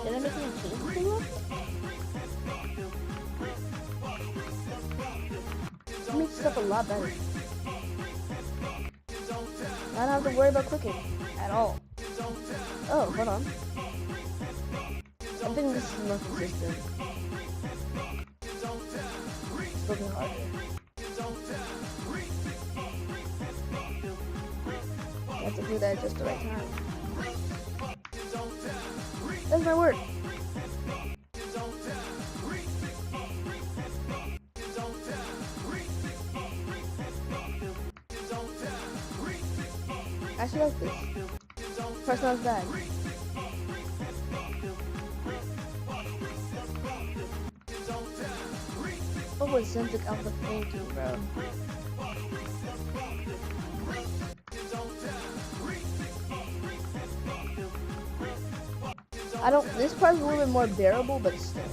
[SPEAKER 1] Did I make any changes to it? It makes stuff a lot better. I don't have to worry about clicking at all. Oh, hold on. I think this is more consistent. It's looking harder. I have to do that just the right time. That's my word. I actually like this. First one's bad. What was Zentic Alpha thinking, bro? This part's a little bit more bearable, but still.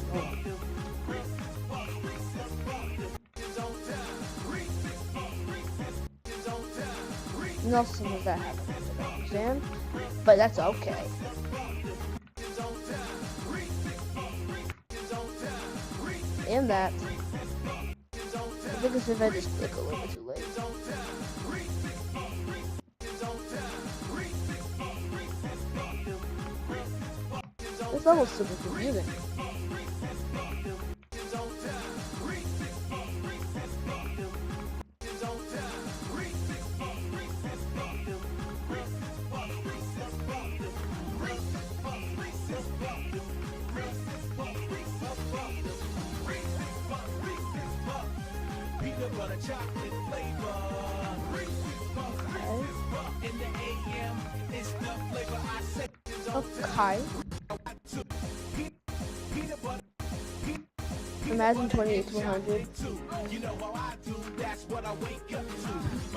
[SPEAKER 1] No, sometimes that happens, I don't understand. But that's okay. And that. I think it's if I just click a little bit too late. This level's super confusing. Okay. Imagine 28 to 100.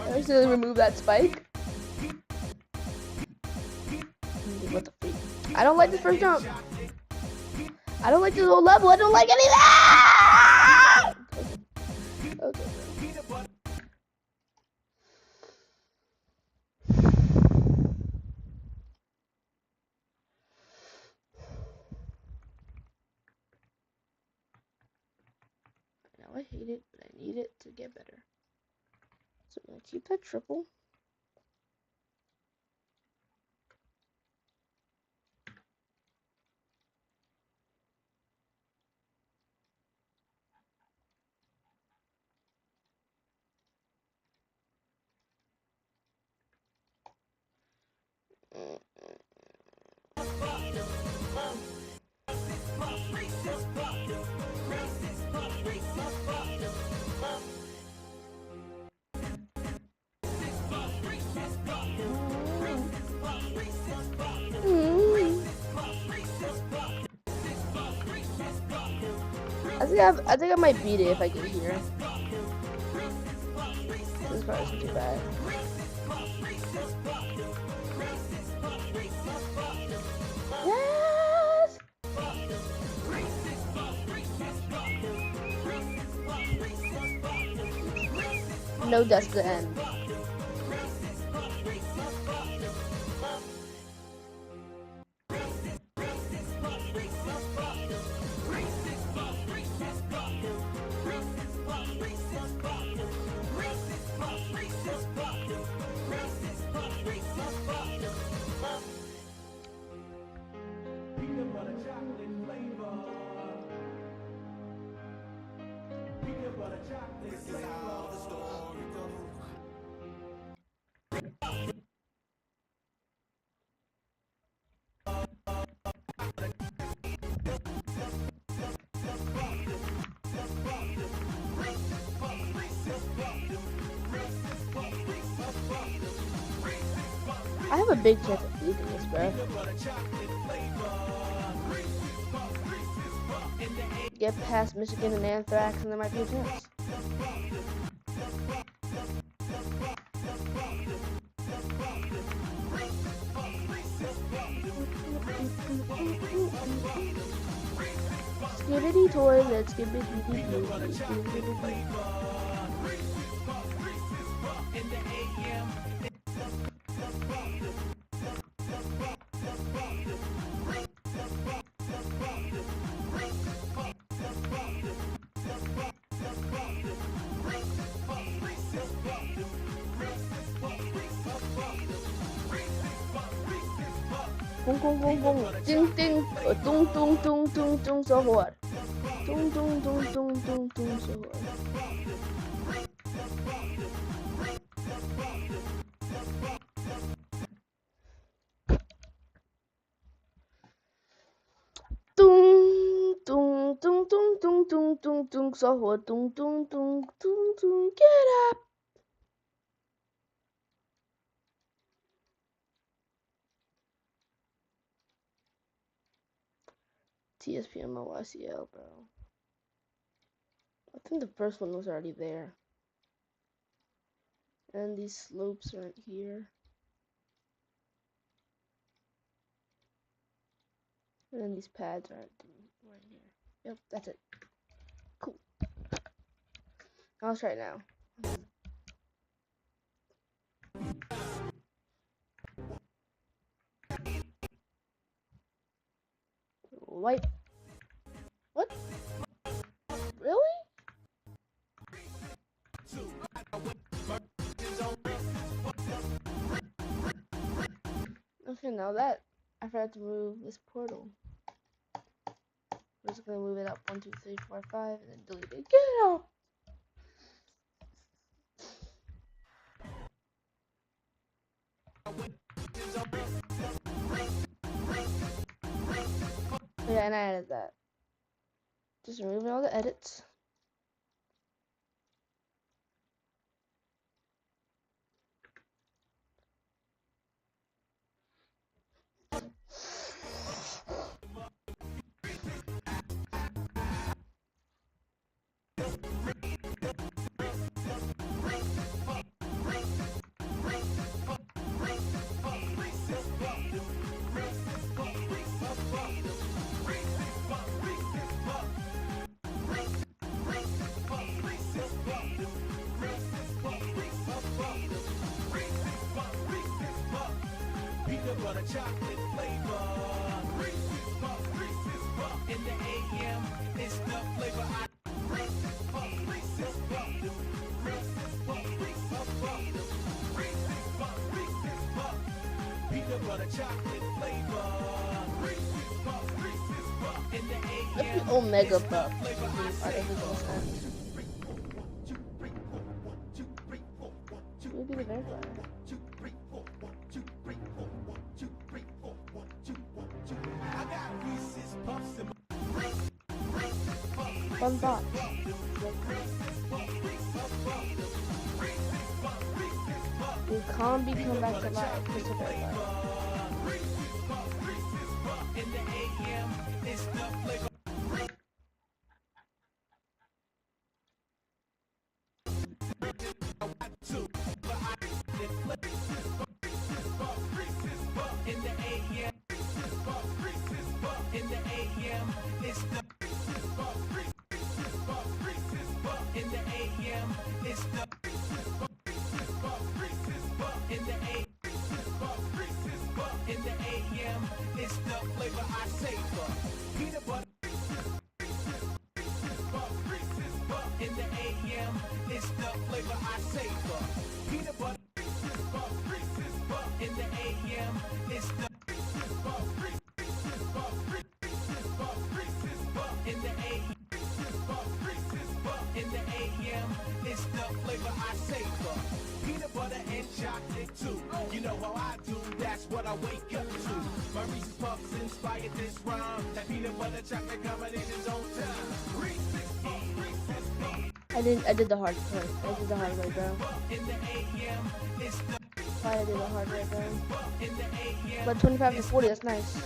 [SPEAKER 1] I just remove that spike. What the freak? I don't like this first jump. I don't like this whole level. I don't like any of that. Okay. I hate it, but I need it to get better. So I'm gonna keep that triple. I I think I might beat it if I get here. This part isn't too bad. Yes! No, that's the end. I have a big chance of beating this, bro. Get past Michigan and Anthrax, and there might be a chance. Skibbity toilet, skibbity doo. Boom, boom, boom, boom. Ding, ding. Dong, dong, dong, dong, dong, so hard. Dong, dong, dong, dong, dong, dong, so hard. Dong, dong, dong, dong, dong, dong, dong, dong, so hard. Dong, dong, dong, dong, dong. Get up. TSPMOYCL, bro. I think the first one was already there. And these slopes aren't here. And then these pads aren't right here. Yep, that's it. Cool. I'll try it now. Wipe. What? Really? Okay, now that I forgot to move this portal. We're just gonna move it up 1, 2, 3, 4, 5, and then delete it. Get it out! Yeah, and I added that. Just removing all the edits. Let's be Omega Puff. Artifical Ascent. Maybe the vampire. Fun thought. You can't be come back to life. Just a very life. I did the hard part. I did the hard way, bro. Why I did the hard way, bro? But 25 to 40, that's nice.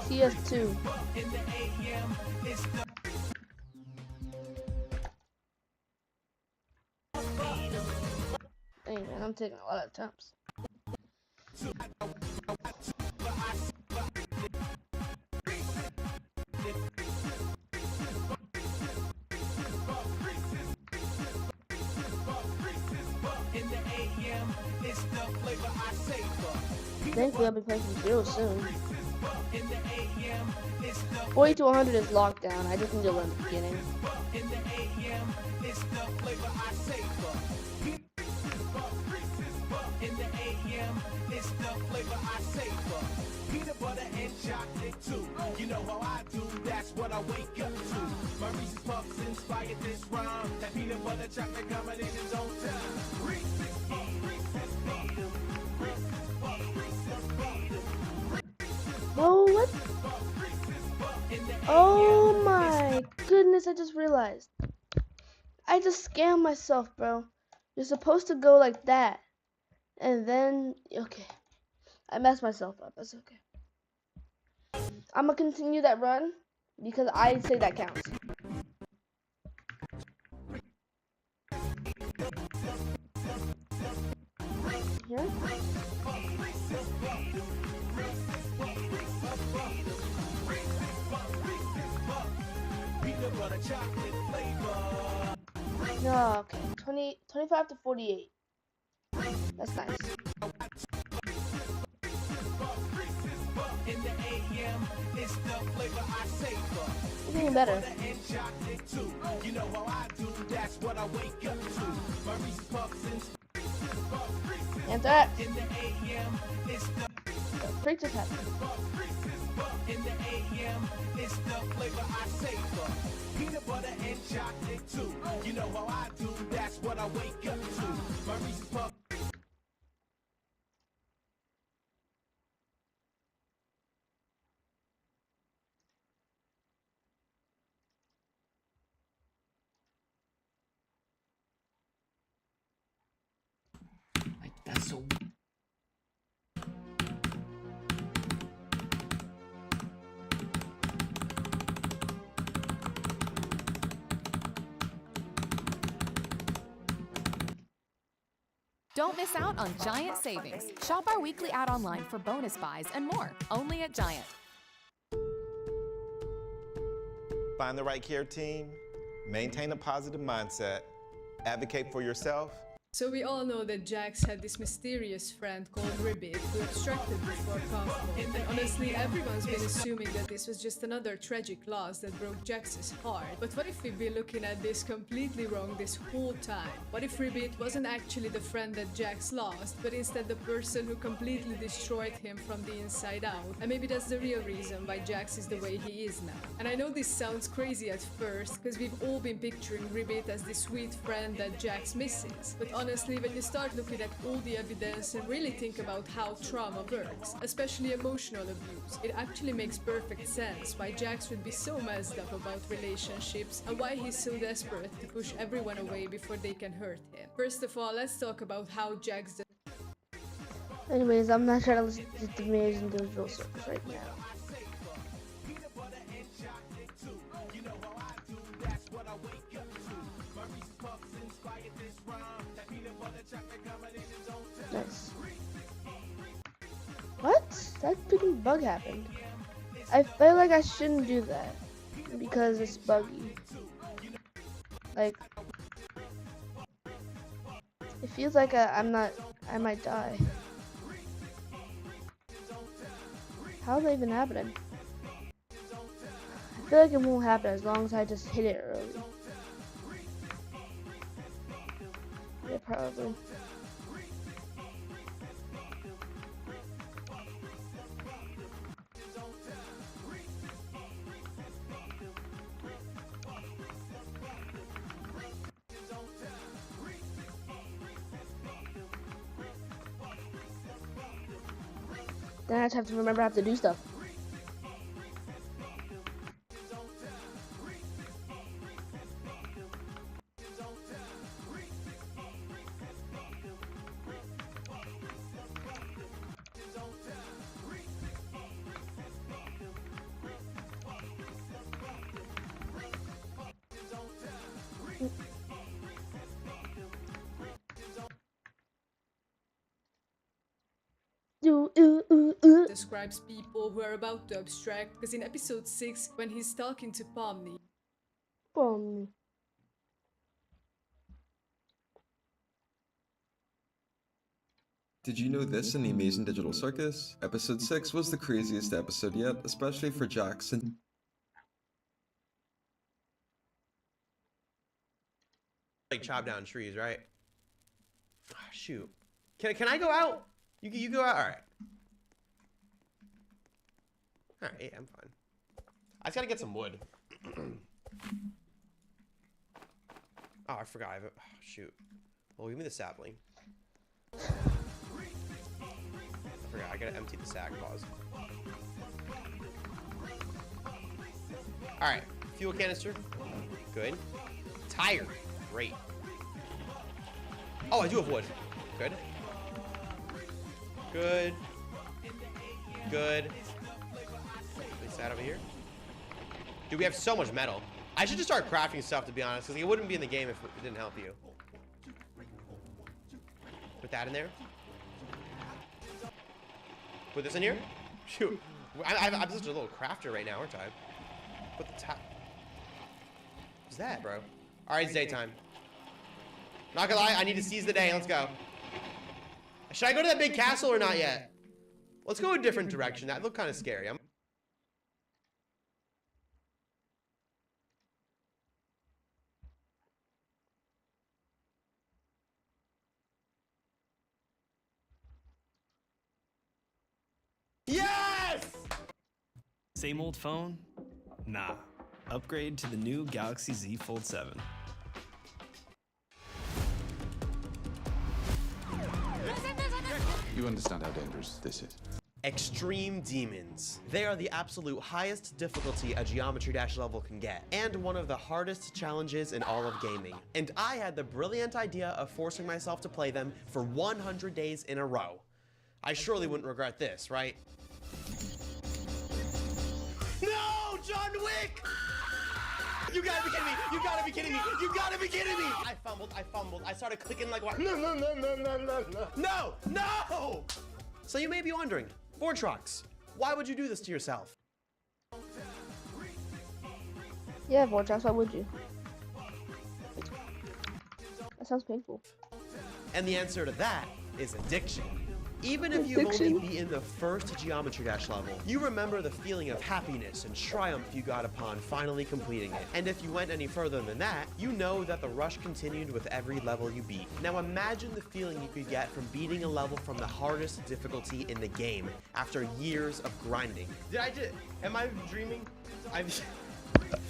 [SPEAKER 1] CS2. Dang, man, I'm taking a lot of attempts. Thankfully, I'll be playing some Zero soon. 40 to 100 is locked down. I just need to learn the beginning. Whoa, what? Oh my goodness, I just realized. I just scammed myself, bro. You're supposed to go like that. And then, okay. I messed myself up. That's okay. I'm gonna continue that run because I say that counts. Here. No, okay. 25 to 48. That's nice. It's getting better. And that. Freak just happened.
[SPEAKER 6] Like, that's so.
[SPEAKER 9] Don't miss out on Giant savings. Shop our weekly ad online for bonus buys and more, only at Giant.
[SPEAKER 10] Find the right care team, maintain a positive mindset, advocate for yourself.
[SPEAKER 11] So we all know that Jax had this mysterious friend called Ribbit who obstructed before comfort. And honestly, everyone's been assuming that this was just another tragic loss that broke Jax's heart. But what if we'd be looking at this completely wrong this whole time? What if Ribbit wasn't actually the friend that Jax lost, but instead the person who completely destroyed him from the inside out? And maybe that's the real reason why Jax is the way he is now. And I know this sounds crazy at first, because we've all been picturing Ribbit as the sweet friend that Jax misses. But honestly, when you start looking at all the evidence and really think about how trauma works, especially emotional abuse, it actually makes perfect sense why Jax would be so messed up about relationships and why he's so desperate to push everyone away before they can hurt him. First of all, let's talk about how Jax does.
[SPEAKER 1] Anyways, I'm not trying to listen to the Amazing Digital Circus right now. Nice. What? That freaking bug happened. I feel like I shouldn't do that because it's buggy. Like, it feels like I might die. How is that even happening? I feel like it won't happen as long as I just hit it early. Yeah, probably. Then I just have to remember how to do stuff.
[SPEAKER 11] Describes people who are about to abstract, because in episode 6, when he's talking to Pomni,
[SPEAKER 12] Did you know this in the Amazing Digital Circus? Episode 6 was the craziest episode yet, especially for Jax and...
[SPEAKER 13] Like chop down trees, right? Oh, shoot. Can I go out? You go out? Alright. Alright, I'm fine. I just gotta get some wood. Oh, I forgot. Oh, shoot. Well, give me the sapling. I forgot. I gotta empty the sack. Pause. Alright. Fuel canister. Good. Tire. Great. Oh, I do have wood. Good. Good. Good. Place that over here. Dude, we have so much metal. I should just start crafting stuff, to be honest, because it wouldn't be in the game if it didn't help you. Put that in there. Put this in here. Shoot. I'm just a little crafter right now, aren't I? Put the top. What's that, bro? Alright, it's daytime. Not gonna lie, I need to seize the day. Let's go. Should I go to that big castle or not yet? Let's go a different direction. That looked kind of scary. Yes!
[SPEAKER 4] Same old phone? Nah. Upgrade to the new Galaxy Z Fold 7.
[SPEAKER 14] You understand how dangerous this is.
[SPEAKER 13] Extreme Demons. They are the absolute highest difficulty a Geometry Dash level can get, and one of the hardest challenges in all of gaming. And I had the brilliant idea of forcing myself to play them for 100 days in a row. I surely wouldn't regret this, right? No, John Wick! You gotta be kidding me! You gotta be kidding me! You gotta be kidding me! I fumbled. I started clicking like what? No! So you may be wondering, Vortrox, why would you do this to yourself?
[SPEAKER 1] Yeah, Vortrox, why would you? That sounds painful.
[SPEAKER 13] And the answer to that is addiction. Even if you've only beaten the first Geometry Dash level, you remember the feeling of happiness and triumph you got upon finally completing it. And if you went any further than that, you know that the rush continued with every level you beat. Now imagine the feeling you could get from beating a level from the hardest difficulty in the game after years of grinding. Am I dreaming?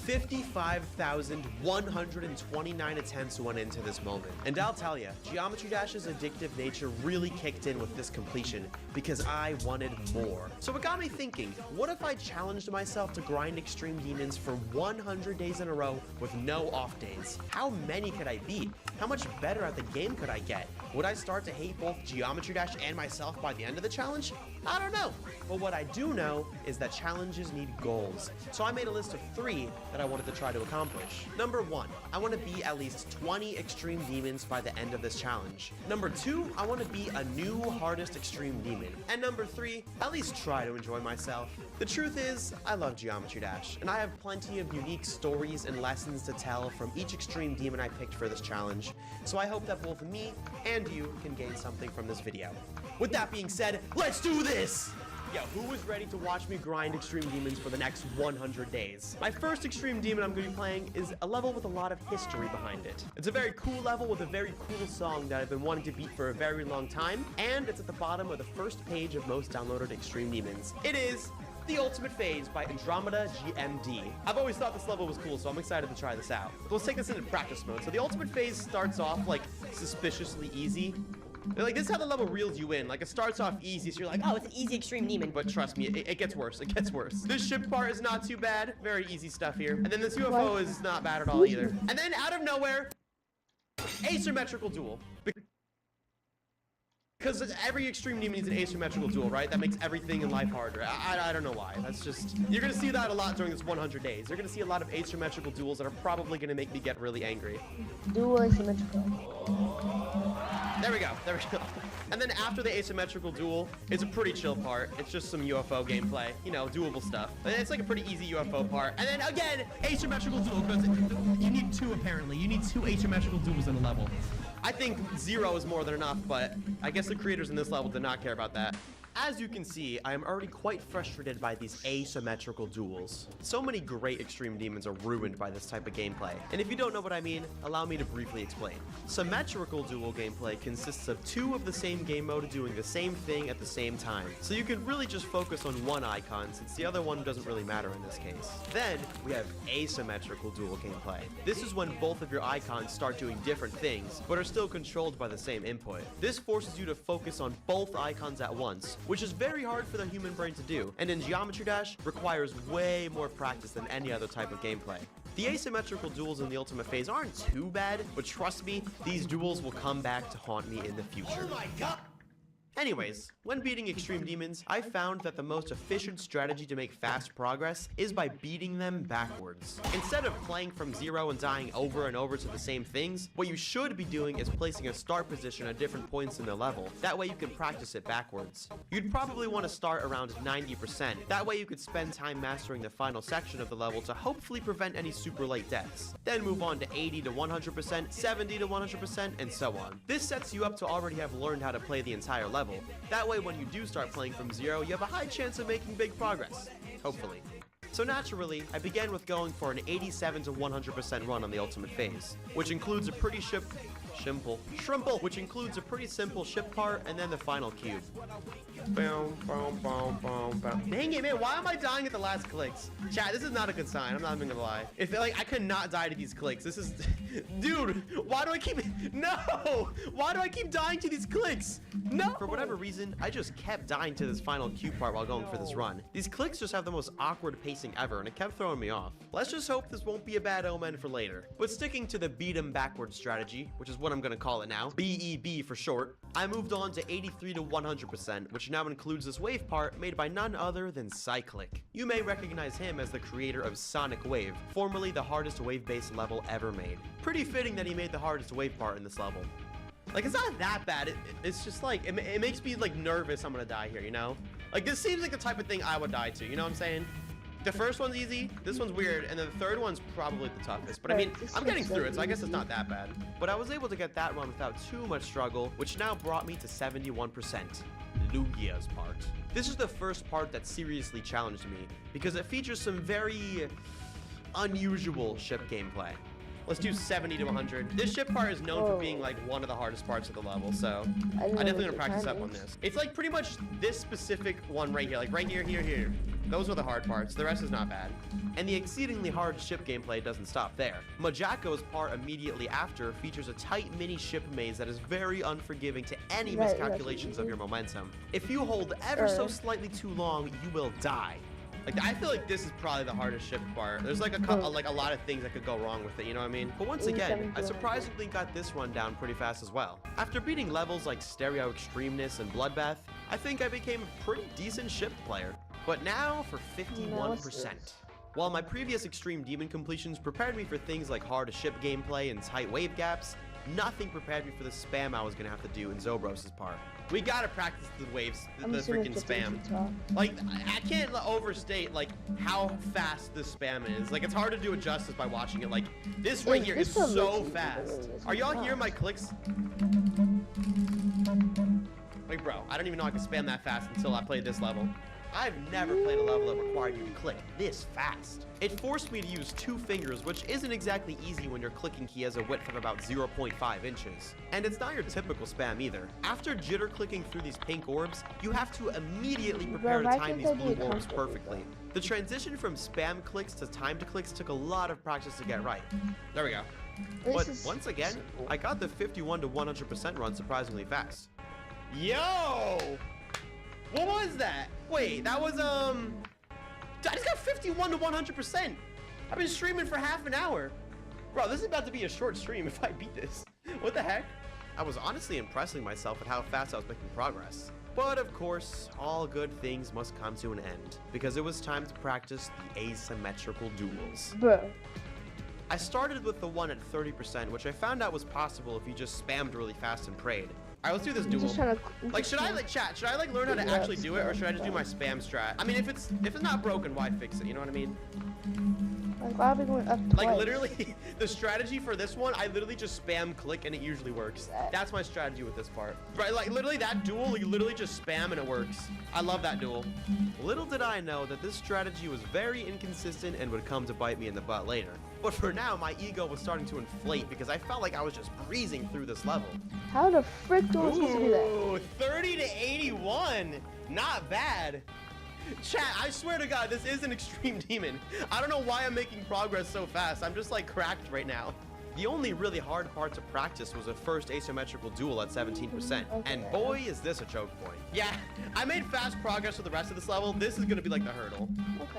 [SPEAKER 13] 55,129 attempts went into this moment. And I'll tell you, Geometry Dash's addictive nature really kicked in with this completion because I wanted more. So it got me thinking, what if I challenged myself to grind Extreme Demons for 100 days in a row with no off days? How many could I beat? How much better at the game could I get? Would I start to hate both Geometry Dash and myself by the end of the challenge? I don't know. But what I do know is that challenges need goals. So I made a list of 3 that I wanted to try to accomplish. Number 1, I want to beat at least 20 Extreme Demons by the end of this challenge. Number 2, I want to beat a new hardest Extreme Demon. And number 3, at least try to enjoy myself. The truth is, I love Geometry Dash, and I have plenty of unique stories and lessons to tell from each Extreme Demon I picked for this challenge. So I hope that both me and you can gain something from this video. With that being said, let's do this! Yo, who is ready to watch me grind Extreme Demons for the next 100 days? My first Extreme Demon I'm going to be playing is a level with a lot of history behind it. It's a very cool level with a very cool song that I've been wanting to beat for a very long time, and it's at the bottom of the first page of most downloaded Extreme Demons. It is The Ultimate Phase by Andromeda GMD. I've always thought this level was cool, so I'm excited to try this out. Let's take this into practice mode. So the Ultimate Phase starts off like suspiciously easy. Like, this is how the level reels you in. Like, it starts off easy, so you're like, oh, it's an easy Extreme Demon. But trust me, it gets worse. It gets worse. This ship part is not too bad. Very easy stuff here. And then this UFO is not bad at all either. And then out of nowhere, asymmetrical duel. Because every Extreme Demon needs an asymmetrical duel, right? That makes everything in life harder. I don't know why. That's just... You're going to see that a lot during this 100 days. You're going to see a lot of asymmetrical duels that are probably going to make me get really angry.
[SPEAKER 1] Duel asymmetrical.
[SPEAKER 13] There we go. There we go. And then after the asymmetrical duel, it's a pretty chill part. It's just some UFO gameplay. You know, doable stuff. It's like a pretty easy UFO part. And then again, asymmetrical duel. Because you need 2 apparently. You need 2 asymmetrical duels in a level. I think 0 is more than enough, but I guess the creators in this level did not care about that. As you can see, I am already quite frustrated by these asymmetrical duels. So many great Extreme Demons are ruined by this type of gameplay. And if you don't know what I mean, allow me to briefly explain. Symmetrical duel gameplay consists of 2 of the same game mode doing the same thing at the same time. So you can really just focus on one icon since the other one doesn't really matter in this case. Then we have asymmetrical duel gameplay. This is when both of your icons start doing different things, but are still controlled by the same input. This forces you to focus on both icons at once, which is very hard for the human brain to do, and in Geometry Dash requires way more practice than any other type of gameplay. The asymmetrical duels in the Ultimate Phase aren't too bad, but trust me, these duels will come back to haunt me in the future. Oh my god! Anyways, when beating Extreme Demons, I found that the most efficient strategy to make fast progress is by beating them backwards. Instead of playing from 0 and dying over and over to the same things, what you should be doing is placing a start position at different points in the level. That way you can practice it backwards. You'd probably want to start around 90%. That way you could spend time mastering the final section of the level to hopefully prevent any super late deaths. Then move on to 80 to 100%, 70 to 100%, and so on. This sets you up to already have learned how to play the entire level. That way when you do start playing from 0, you have a high chance of making big progress. Hopefully. So naturally, I began with going for an 87 to 100% run on the Ultimate Phase, which includes a pretty which includes a pretty simple ship part and then the final cube. Boom, boom, boom, boom, boom. Dang it, man, why am I dying at the last clicks? Chat, this is not a good sign, I'm not even gonna lie. If like I could not die to these clicks, this is dude, why do I keep why do I keep dying to these clicks? No! For whatever reason, I just kept dying to this final cube part while going for this run. These clicks just have the most awkward pacing ever, and it kept throwing me off. Let's just hope this won't be a bad omen for later. But sticking to the beat 'em backwards strategy, which is what I'm gonna call it now, BEB for short, I moved on to 83 to 100%, which now includes this wave part made by none other than Cyclic. You may recognize him as the creator of Sonic Wave, formerly the hardest wave-based level ever made. Pretty fitting that he made the hardest wave part in this level. Like, it's not that bad, it's just like, it makes me like nervous I'm gonna die here, you know? Like, this seems like the type of thing I would die to, you know what I'm saying? The first one's easy, this one's weird, and then the third one's probably the toughest. But I mean, I'm getting through it, so I guess it's not that bad. But I was able to get that run without too much struggle, which now brought me to 71%. Lugia's part. This is the first part that seriously challenged me, because it features some very unusual ship gameplay. Let's do 70 to 100. This ship part is known for being like one of the hardest parts of the level, so I'm definitely gonna practice up on this. It's like pretty much this specific one right here, like right here, here. those are the hard parts. The rest is not bad. And the exceedingly hard ship gameplay doesn't stop there. Mojako's part immediately after features a tight mini ship maze that is very unforgiving to any miscalculations of your momentum. If you hold ever so slightly too long, you will die. Like, I feel like this is probably the hardest ship part. There's like a lot of things that could go wrong with it, you know what I mean? But once again, I surprisingly got this one down pretty fast as well. After beating levels like Stereo Extremeness and Bloodbath, I think I became a pretty decent ship player. But now for 51%. While my previous Extreme Demon completions prepared me for things like hard ship gameplay and tight wave gaps, nothing prepared me for the spam I was gonna have to do in Zobros' part. We gotta practice the waves, the freaking spam. Like, I can't overstate, like, how fast this spam is. Like, it's hard to do it justice by watching it. Like, this right here is so fast. Are y'all hearing my clicks? Like, bro, I don't even know I can spam that fast until I played this level. I've never played a level that required you to click this fast. It forced me to use 2 fingers, which isn't exactly easy when your clicking key has a width of about 0.5 inches. And it's not your typical spam either. After jitter clicking through these pink orbs, you have to immediately prepare to time these blue orbs perfectly. The transition from spam clicks to timed clicks took a lot of practice to get right. There we go. But once again, I got the 51 to 100% run surprisingly fast. Yo! What was that? Wait, that was, I just got 51 to 100%. I've been streaming for half an hour. Bro, this is about to be a short stream if I beat this. What the heck? I was honestly impressing myself at how fast I was making progress. But of course, all good things must come to an end, because it was time to practice the asymmetrical duels.
[SPEAKER 1] Bro.
[SPEAKER 13] I started with the one at 30%, which I found out was possible if you just spammed really fast and prayed. All right, let's do this duel. Like, should I learn how to actually do it, or should I just do my spam strat? I mean, if it's not broken, why fix it? You know what I mean?
[SPEAKER 1] Like, why are we going up twice?
[SPEAKER 13] Like, literally, the strategy for this one, I literally just spam click and it usually works. That's my strategy with this part. Right, like, literally that duel, you literally just spam and it works. I love that duel. Little did I know that this strategy was very inconsistent and would come to bite me in the butt later. But for now, my ego was starting to inflate because I felt like I was just breezing through this level.
[SPEAKER 1] How the frick do I supposed to do that?
[SPEAKER 13] Ooh, 30 to 81. Not bad. Chat, I swear to God, this is an Extreme Demon. I don't know why I'm making progress so fast. I'm just like cracked right now. The only really hard part to practice was a first asymmetrical duel at 17%. And boy, is this a choke point. Yeah, I made fast progress with the rest of this level. This is gonna be like the hurdle.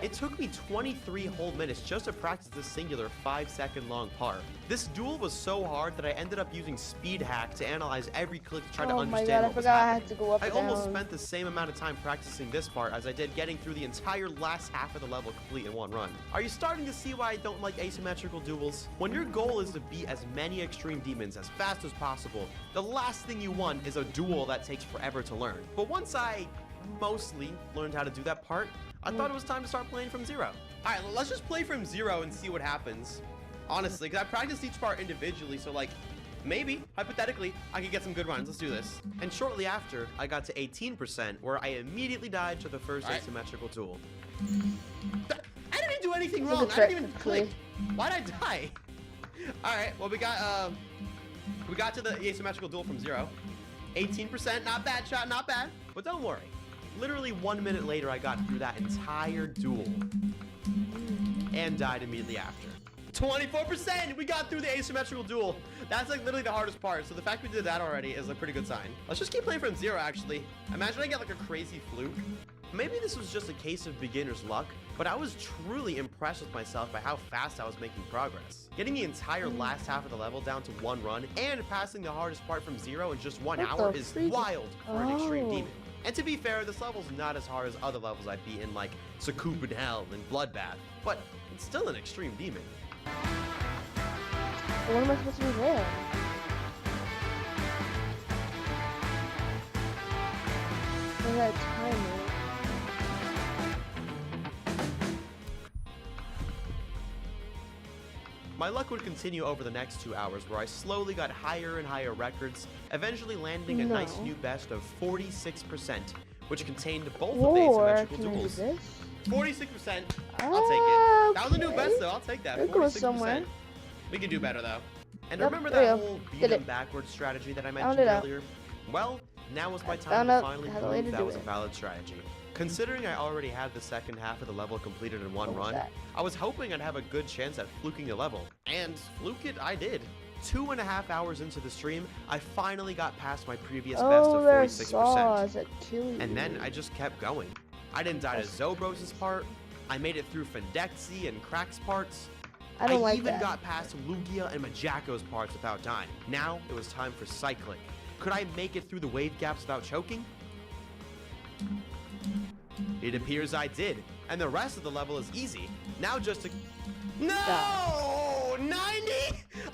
[SPEAKER 13] It took me 23 whole minutes just to practice this singular 5-second long part. This duel was so hard that I ended up using speed hack to analyze every click to try to understand what was happening.
[SPEAKER 1] I had to go up
[SPEAKER 13] I
[SPEAKER 1] and
[SPEAKER 13] almost
[SPEAKER 1] down.
[SPEAKER 13] spent the same amount of time practicing this part as I did getting through the entire last half of the level complete in one run. Are you starting to see why I don't like asymmetrical duels? When your goal is to beat as many Extreme Demons as fast as possible, the last thing you want is a duel that takes forever to learn. But once I mostly learned how to do that part, I thought it was time to start playing from zero. All right, let's just play from zero and see what happens. Honestly, because I practiced each part individually, so like, maybe, hypothetically, I could get some good runs. Let's do this. And shortly after, I got to 18%, where I immediately died to the first asymmetrical duel. I didn't do anything wrong. I didn't even click. Why'd I die? All right, well, we got to the asymmetrical duel from zero. 18%, not bad, shot, not bad. But don't worry. Literally 1 minute later, I got through that entire duel and died immediately after. 24%! We got through the asymmetrical duel. That's like literally the hardest part. So the fact we did that already is a pretty good sign. Let's just keep playing from zero, actually. Imagine I get like a crazy fluke. Maybe this was just a case of beginner's luck, but I was truly impressed with myself by how fast I was making progress. Getting the entire last half of the level down to one run and passing the hardest part from zero in just 1 hour is wild for an Extreme Demon. And to be fair, this level's not as hard as other levels I beat in like Sakup and Hell and Bloodbath, but it's still an Extreme Demon.
[SPEAKER 1] What am I supposed to do there? Where's that timer?
[SPEAKER 13] My luck would continue over the next 2 hours, where I slowly got higher and higher records, eventually landing a nice new best of 46%, which contained both of the asymmetrical duels. 46%. I'll take it. That was a new best, though. I'll take that. 46%. We can do better, though. And remember that whole beat them backwards strategy that I mentioned earlier? Well, now was my time to finally prove that was a valid strategy. Considering I already had the second half of the level completed in one run, I was hoping I'd have a good chance at fluking the level. And fluke it, I did. 2.5 hours into the stream, I finally got past my previous best of 46%. And then I just kept going. I didn't die to Zobros' part. I made it through Fendexi and Crack's parts. I even got past Lugia and Majako's parts without dying. Now it was time for Cyclic. Could I make it through the wave gaps without choking? It appears I did, and the rest of the level is easy. Now just to... No! 90?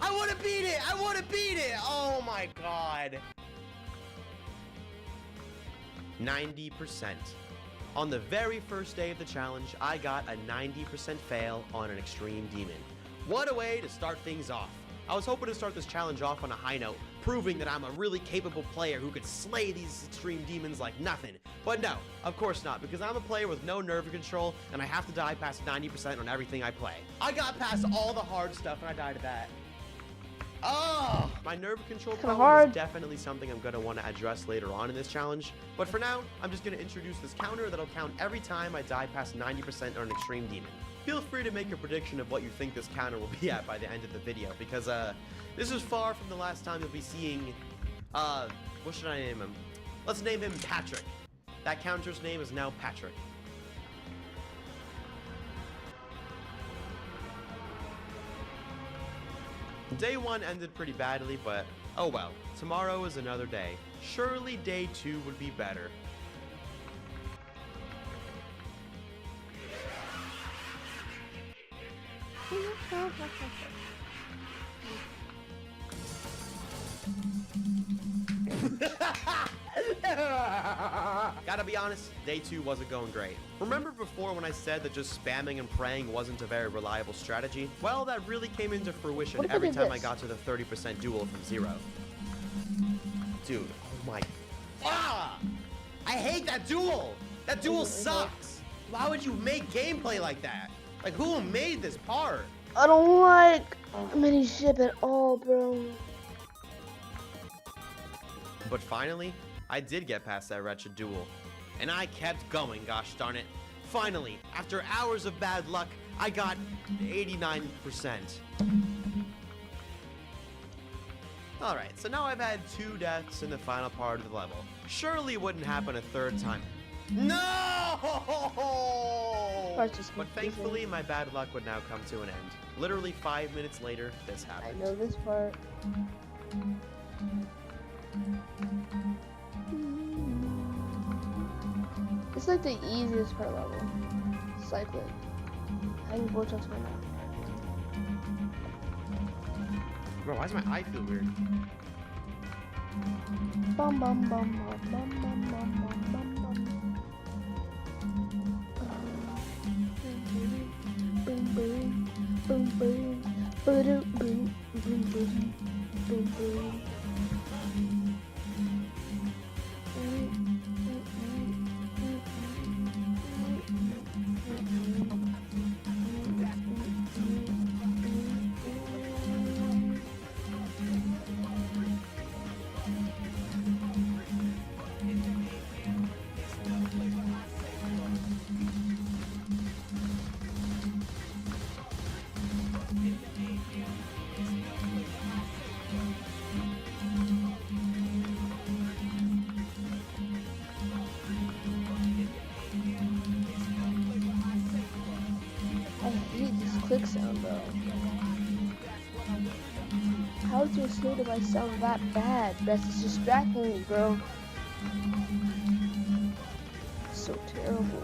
[SPEAKER 13] I want to beat it! I want to beat it! Oh my god. 90%. On the very first day of the challenge, I got a 90% fail on an extreme demon. What a way to start things off. I was hoping to start this challenge off on a high note, proving that I'm a really capable player who could slay these extreme demons like nothing. But no, of course not, because I'm a player with no nerve control, and I have to die past 90% on everything I play. I got past all the hard stuff, and I died to that. Oh, my nerve control problem is definitely something I'm going to want to address later on in this challenge. But for now, I'm just going to introduce this counter that'll count every time I die past 90% on an extreme demon. Feel free to make a prediction of what you think this counter will be at by the end of the video, because this is far from the last time you'll be seeing, what should I name him? Let's name him Patrick. That counter's name is now Patrick. Day 1 ended pretty badly, but oh well. Tomorrow is another day. Surely day 2 would be better. Gotta be honest, day 2 wasn't going great. Remember before when I said that just spamming and praying wasn't a very reliable strategy? Well, that really came into fruition every time I got to the 30% duel from 0. Dude, oh my... Ah! I hate that duel! That duel sucks! Why would you make gameplay like that? Like, who made this part?
[SPEAKER 1] I don't like mini ship at all, bro.
[SPEAKER 13] But finally, I did get past that wretched duel. And I kept going, gosh darn it. Finally, after hours of bad luck, I got 89%. Alright, so now I've had 2 deaths in the final part of the level. Surely it wouldn't happen a 3rd time. No! But thankfully, my bad luck would now come to an end. Literally 5 minutes later, this happened.
[SPEAKER 1] I know this part. It's like the easiest part level. Cycling. Having Vortex right now.
[SPEAKER 13] Bro, why does my eye feel weird?
[SPEAKER 1] Bum bum bum bum bum bum bum bum bum. Boom boom boom boom boom boom boom boom boom boom. Click sound, bro. How is your slow device sound that bad? That's distracting me, bro. So terrible.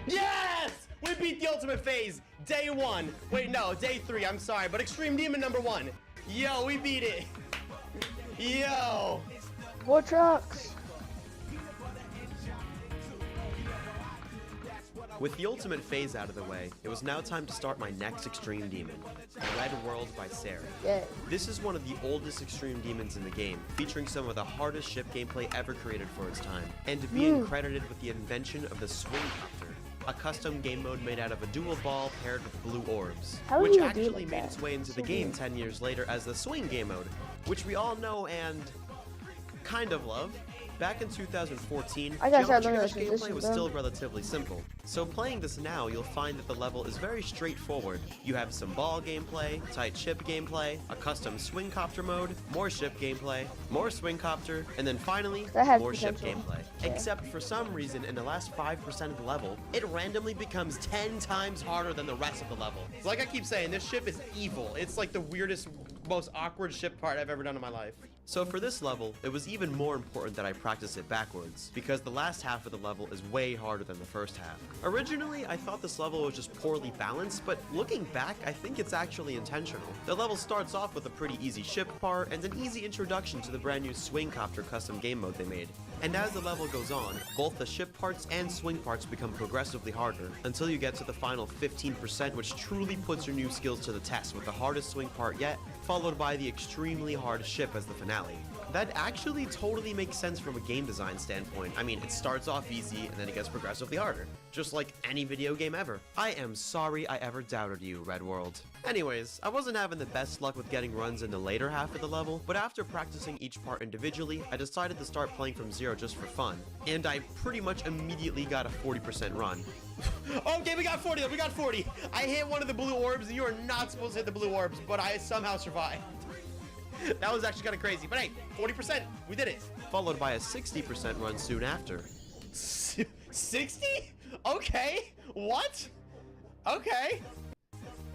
[SPEAKER 13] Yes! We beat the ultimate phase. Day 1. Wait, no, day 3. I'm sorry, but Extreme Demon number 1. Yo, we beat it. Yo.
[SPEAKER 1] More trucks.
[SPEAKER 13] With the ultimate phase out of the way, it was now time to start my next extreme demon, Red World by Sarah.
[SPEAKER 1] Yeah.
[SPEAKER 13] This is one of the oldest extreme demons in the game, featuring some of the hardest ship gameplay ever created for its time, and being credited with the invention of the swing copter, a custom game mode made out of a dual ball paired with blue orbs, which actually made its way into the game 10 years later as the swing game mode, which we all know and kind of love. Back in 2014, Geometry Dash gameplay was still relatively simple, so playing this now, you'll find that the level is very straightforward. You have some ball gameplay, tight ship gameplay, a custom swing copter mode, more ship gameplay, more swing copter, and then finally, more ship gameplay. Except for some reason, in the last 5% of the level, it randomly becomes 10 times harder than the rest of the level. Like I keep saying, this ship is evil. It's like the weirdest, most awkward ship part I've ever done in my life. So for this level, it was even more important that I practice it backwards, because the last half of the level is way harder than the first half. Originally, I thought this level was just poorly balanced, but looking back, I think it's actually intentional. The level starts off with a pretty easy ship part, and an easy introduction to the brand new Swing Copter custom game mode they made. And as the level goes on, both the ship parts and swing parts become progressively harder, until you get to the final 15%, which truly puts your new skills to the test with the hardest swing part yet, followed by the extremely hard ship as the finale. That actually totally makes sense from a game design standpoint. I mean, it starts off easy and then it gets progressively harder, just like any video game ever. I am sorry I ever doubted you, Red World. Anyways, I wasn't having the best luck with getting runs in the later half of the level, but after practicing each part individually, I decided to start playing from zero just for fun, and I pretty much immediately got a 40% run. Okay, we got 40, we got 40. I hit one of the blue orbs, and you are not supposed to hit the blue orbs, but I somehow survived. That was actually kind of crazy, but hey, 40%, we did it. Followed by a 60% run soon after. 60? Okay, what? Okay.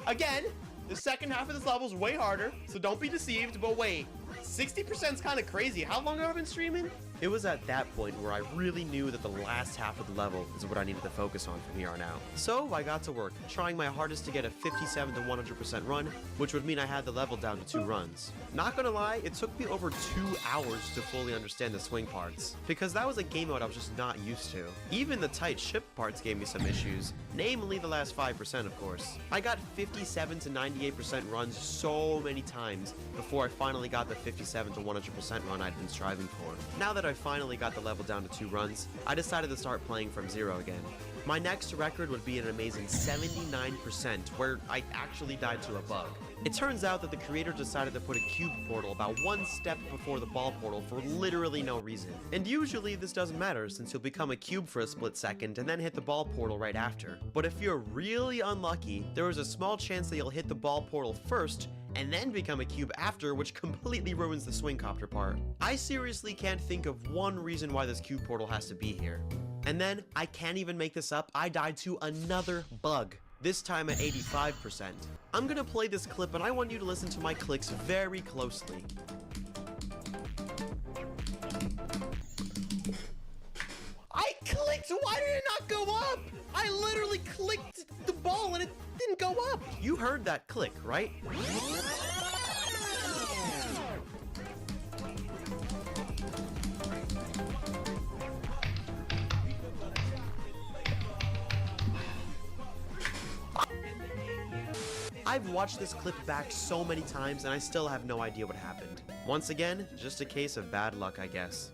[SPEAKER 13] Again, the second half of this level is way harder, so don't be deceived, but wait, 60% is kind of crazy. How long have I been streaming? It was at that point where I really knew that the last half of the level is what I needed to focus on from here on out. So I got to work, trying my hardest to get a 57 to 100% run, which would mean I had the level down to 2 runs. Not gonna lie, it took me over 2 hours to fully understand the swing parts, because that was a game mode I was just not used to. Even the tight ship parts gave me some issues, namely the last 5% of course. I got 57 to 98% runs so many times before I finally got the 57 to 100% run I'd been striving for. Now that I finally got the level down to 2 runs, I decided to start playing from zero again. My next record would be an amazing 79%, where I actually died to a bug. It turns out that the creator decided to put a cube portal about 1 step before the ball portal for literally no reason. And usually this doesn't matter, since you'll become a cube for a split second and then hit the ball portal right after. But if you're really unlucky, there is a small chance that you'll hit the ball portal first and then become a cube after, which completely ruins the swing copter part. I seriously can't think of one reason why this cube portal has to be here. And then, I can't even make this up, I died to another bug, this time at 85%. I'm gonna play this clip and I want you to listen to my clicks very closely. I clicked! Why did it not go up? I literally clicked the ball and it didn't go up. You heard that click, right? I've watched this clip back so many times and I still have no idea what happened. Once again, just a case of bad luck, I guess.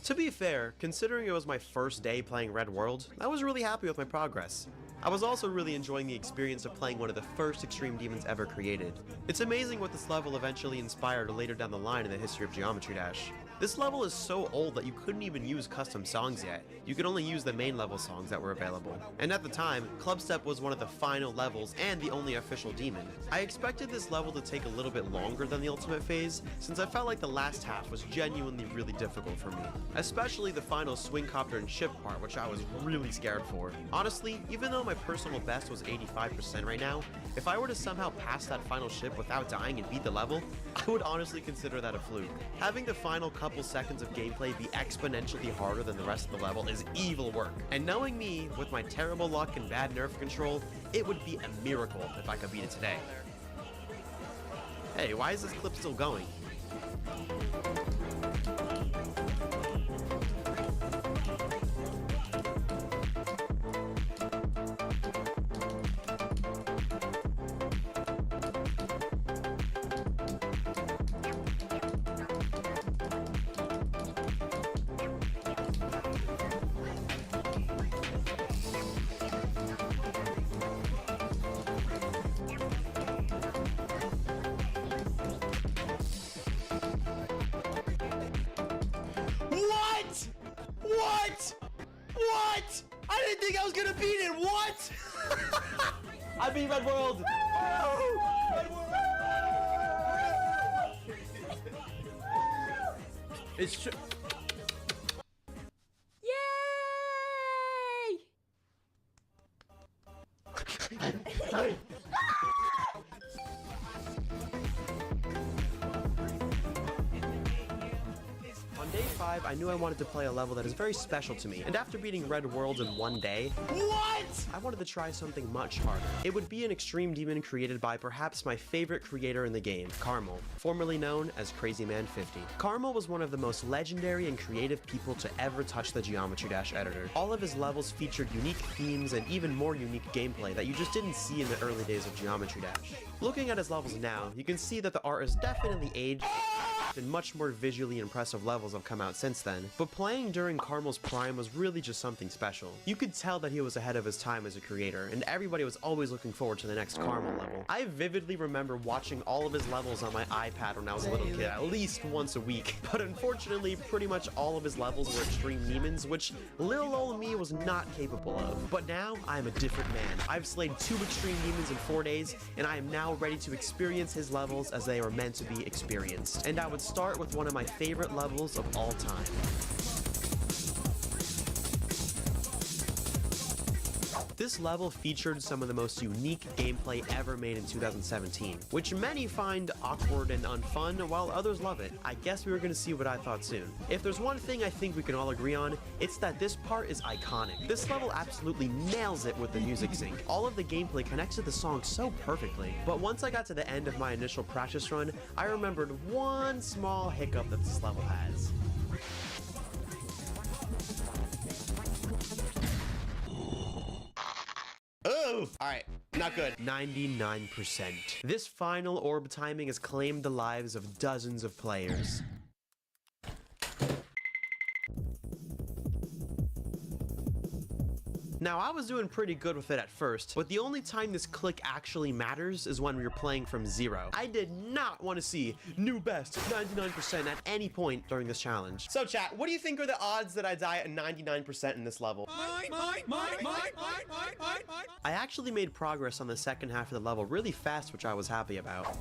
[SPEAKER 13] To be fair, considering it was my first day playing Red World, I was really happy with my progress. I was also really enjoying the experience of playing one of the first extreme demons ever created. It's amazing what this level eventually inspired later down the line in the history of Geometry Dash. This level is so old that you couldn't even use custom songs yet. You could only use the main level songs that were available. And at the time, Clubstep was one of the final levels and the only official demon. I expected this level to take a little bit longer than the ultimate phase, since I felt like the last half was genuinely really difficult for me. Especially the final swing copter and ship part, which I was really scared for. Honestly, even though my personal best was 85% right now, if I were to somehow pass that final ship without dying and beat the level, I would honestly consider that a fluke. Having the final couple seconds of gameplay be exponentially harder than the rest of the level is evil work. And knowing me, with my terrible luck and bad nerf control, it would be a miracle if I could beat it today. Hey, why is this clip still going? What? I didn't think I was gonna beat it. What? I beat Red World. Red World. It's true.
[SPEAKER 2] Yay!
[SPEAKER 13] On day 5, I knew I wanted to play a level that is very special to me, and after beating Red World in one day, I wanted to try something much harder. It would be an extreme demon created by perhaps my favorite creator in the game, Carmel, formerly known as Crazy Man 50. Carmel was one of the most legendary and creative people to ever touch the Geometry Dash editor. All of his levels featured unique themes and even more unique gameplay that you just didn't see in the early days of Geometry Dash. Looking at his levels now, you can see that the art is definitely aged, and much more visually impressive levels have come out since then, but playing during Carmel's prime was really just something special. You could tell that he was ahead of his time as a creator, and everybody was always looking forward to the next Carmel level. I vividly remember watching all of his levels on my iPad when I was a little kid, at least once a week, but unfortunately, pretty much all of his levels were extreme demons, which little old me was not capable of. But now, I am a different man. I've slayed 2 extreme demons in 4 days, and I am now ready to experience his levels as they are meant to be experienced. And I would start with one of my favorite levels of all time. This level featured some of the most unique gameplay ever made in 2017, which many find awkward and unfun, while others love it. I guess we were gonna see what I thought soon. If there's one thing I think we can all agree on, it's that this part is iconic. This level absolutely nails it with the music sync. All of the gameplay connects to the song so perfectly. But once I got to the end of my initial practice run, I remembered one small hiccup that this level has. Oh, all right, not good. 99%. This final orb timing has claimed the lives of dozens of players. Now, I was doing pretty good with it at first, but the only time this click actually matters is when we were playing from 0. I did not want to see new best 99% at any point during this challenge. So chat, what do you think are the odds that I die at 99% in this level? I actually made progress on the second half of the level really fast, which I was happy about.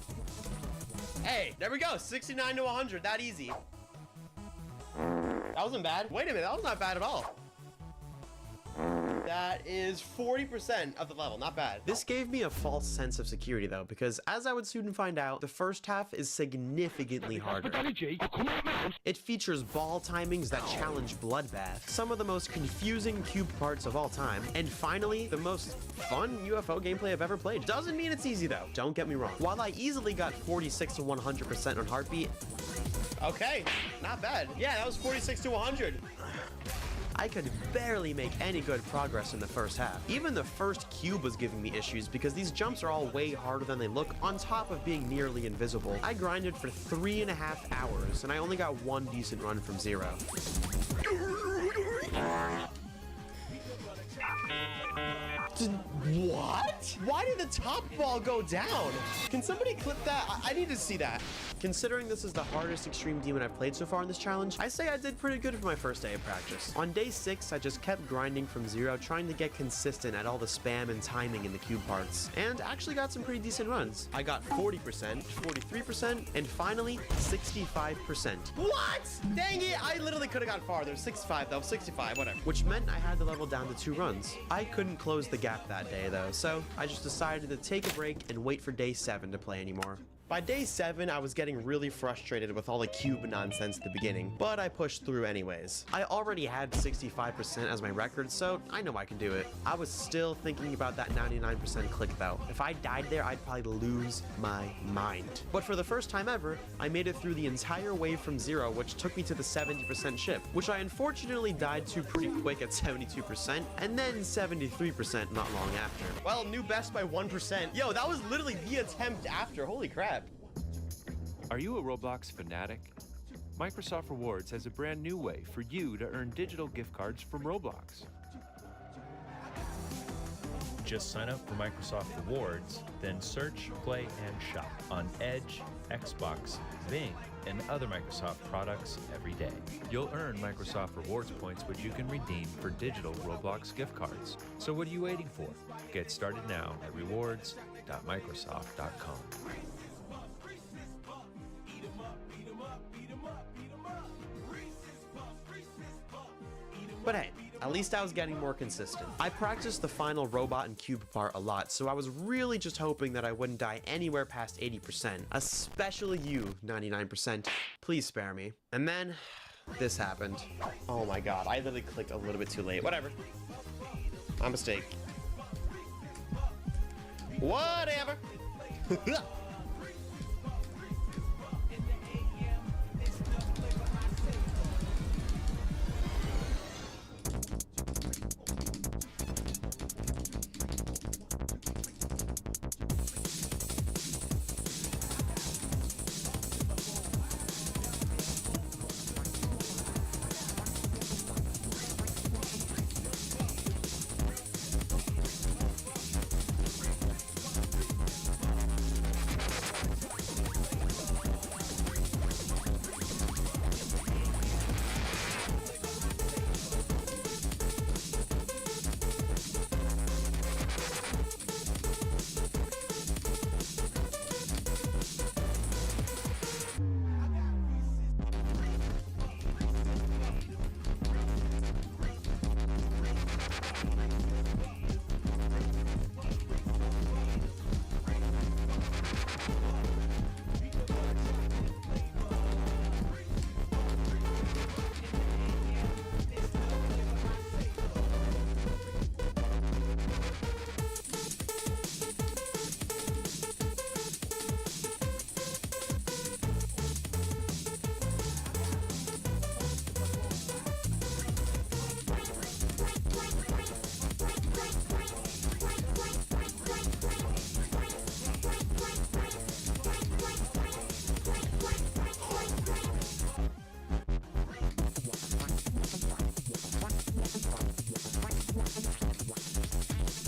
[SPEAKER 13] Hey, there we go, 69 to 100, that easy. That wasn't bad. Wait a minute, that was not bad at all. That is 40% of the level, not bad. This gave me a false sense of security though, because as I would soon find out, the first half is significantly harder. It features ball timings that challenge Bloodbath, some of the most confusing cube parts of all time, and finally, the most fun UFO gameplay I've ever played. Doesn't mean it's easy though, don't get me wrong. While I easily got 46 to 100% on Heartbeat, okay, not bad. Yeah, that was 46 to 100. I could barely make any good progress in the first half. Even the first cube was giving me issues because these jumps are all way harder than they look, on top of being nearly invisible. I grinded for 3.5 hours, and I only got one decent run from 0. What? Why did the top ball go down? Can somebody clip that? I need to see that. Considering this is the hardest extreme demon I've played so far in this challenge, I say I did pretty good for my first day of practice. On day 6, I just kept grinding from 0, trying to get consistent at all the spam and timing in the cube parts, and actually got some pretty decent runs. I got 40%, 43%, and finally 65%. What? Dang it, I literally could have gone farther. 65 though, 65, whatever. Which meant I had the level down to 2 runs. I couldn't close the gap that day though, so I just decided to take a break and wait for day 7 to play anymore. By day 7, I was getting really frustrated with all the cube nonsense at the beginning, but I pushed through anyways. I already had 65% as my record, so I know I can do it. I was still thinking about that 99% click though. If I died there, I'd probably lose my mind. But for the first time ever, I made it through the entire wave from 0, which took me to the 70% ship, which I unfortunately died to pretty quick at 72%, and then 73% not long after. Well, new best by 1%. Yo, that was literally the attempt after, holy crap.
[SPEAKER 15] Are you a Roblox fanatic? Microsoft Rewards has a brand new way for you to earn digital gift cards from Roblox.
[SPEAKER 16] Just sign up for Microsoft Rewards, then search, play, and shop on Edge,
[SPEAKER 15] Xbox, Bing, and other Microsoft products every day. You'll earn Microsoft Rewards points, which you can redeem for digital Roblox gift cards. So what are you waiting for? Get started now at rewards.microsoft.com.
[SPEAKER 13] But hey, at least I was getting more consistent. I practiced the final robot and cube part a lot, so I was really just hoping that I wouldn't die anywhere past 80%, especially you, 99%. Please spare me. And then, this happened. Oh my god, I literally clicked a little bit too late. Whatever. My mistake. Whatever.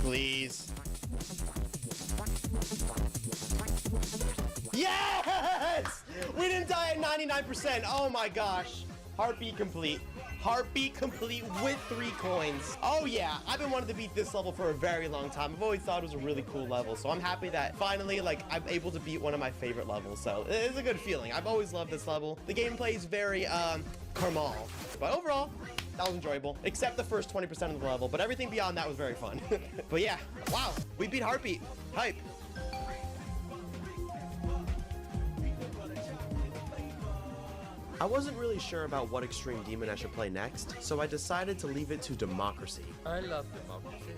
[SPEAKER 13] Please. Yes! We didn't die at 99%. Oh my gosh. Heartbeat complete. Heartbeat complete with 3 coins. Oh yeah, I've been wanting to beat this level for a very long time. I've always thought it was a really cool level, so I'm happy that finally, I'm able to beat one of my favorite levels. So it's a good feeling. I've always loved this level. The gameplay is very, Carmal. But overall, that was enjoyable, except the first 20% of the level, but everything beyond that was very fun. But yeah, wow, we beat Heartbeat. Hype. I wasn't really sure about what Extreme Demon I should play next, so I decided to leave it to Democracy.
[SPEAKER 15] I love democracy.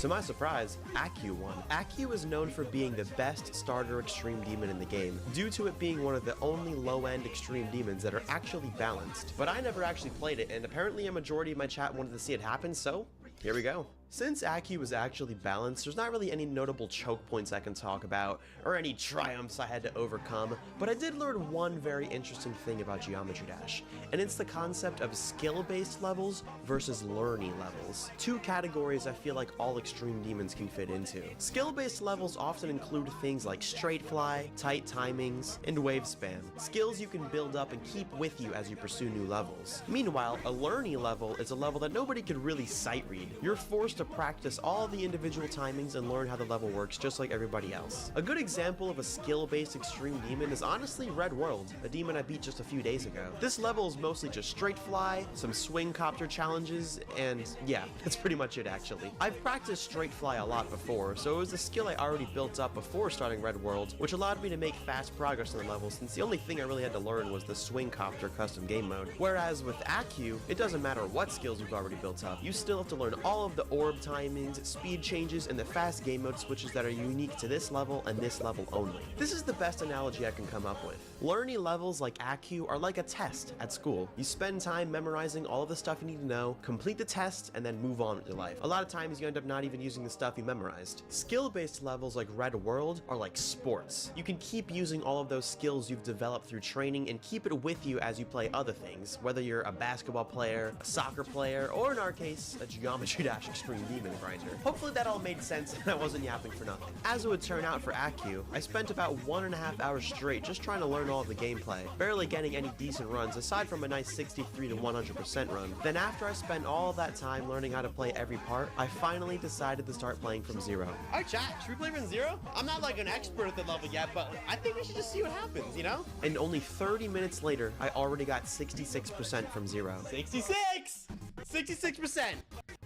[SPEAKER 13] To my surprise, Aku won. Aku is known for being the best starter Extreme Demon in the game, due to it being one of the only low-end Extreme Demons that are actually balanced. But I never actually played it, and apparently a majority of my chat wanted to see it happen, so here we go. Since Aku was actually balanced, there's not really any notable choke points I can talk about, or any triumphs I had to overcome, but I did learn one very interesting thing about Geometry Dash, and it's the concept of skill-based levels versus learning levels. 2 categories I feel like all Extreme Demons can fit into. Skill-based levels often include things like straight fly, tight timings, and wave spam, skills you can build up and keep with you as you pursue new levels. Meanwhile, a learning level is a level that nobody could really sight read. You're forced to practice all the individual timings and learn how the level works just like everybody else. A good example of a skill-based Extreme Demon is honestly Red World, a demon I beat just a few days ago. This level is mostly just straight fly, some swing copter challenges, and yeah, that's pretty much it actually. I've practiced straight fly a lot before, so it was a skill I already built up before starting Red World, which allowed me to make fast progress in the level since the only thing I really had to learn was the swing copter custom game mode. Whereas with Aku, it doesn't matter what skills you've already built up, you still have to learn all of the orb timings, speed changes, and the fast game mode switches that are unique to this level and this level only. This is the best analogy I can come up with. Learning levels like Aku are like a test at school. You spend time memorizing all of the stuff you need to know, complete the test, and then move on with your life. A lot of times you end up not even using the stuff you memorized. Skill-based levels like Red World are like sports. You can keep using all of those skills you've developed through training and keep it with you as you play other things, whether you're a basketball player, a soccer player, or in our case, a Geometry Dash Extreme demon grinder. Hopefully that all made sense and I wasn't yapping for nothing. As it would turn out for ACU, I spent about 1.5 hours straight just trying to learn all of the gameplay, barely getting any decent runs aside from a nice 63 to 100% run. Then after I spent all of that time learning how to play every part, I finally decided to start playing from zero. Alright chat, should we play from zero? I'm not like an expert at the level yet, but I think we should just see what happens, you know? And only 30 minutes later, I already got 66% from zero. 66! 66%!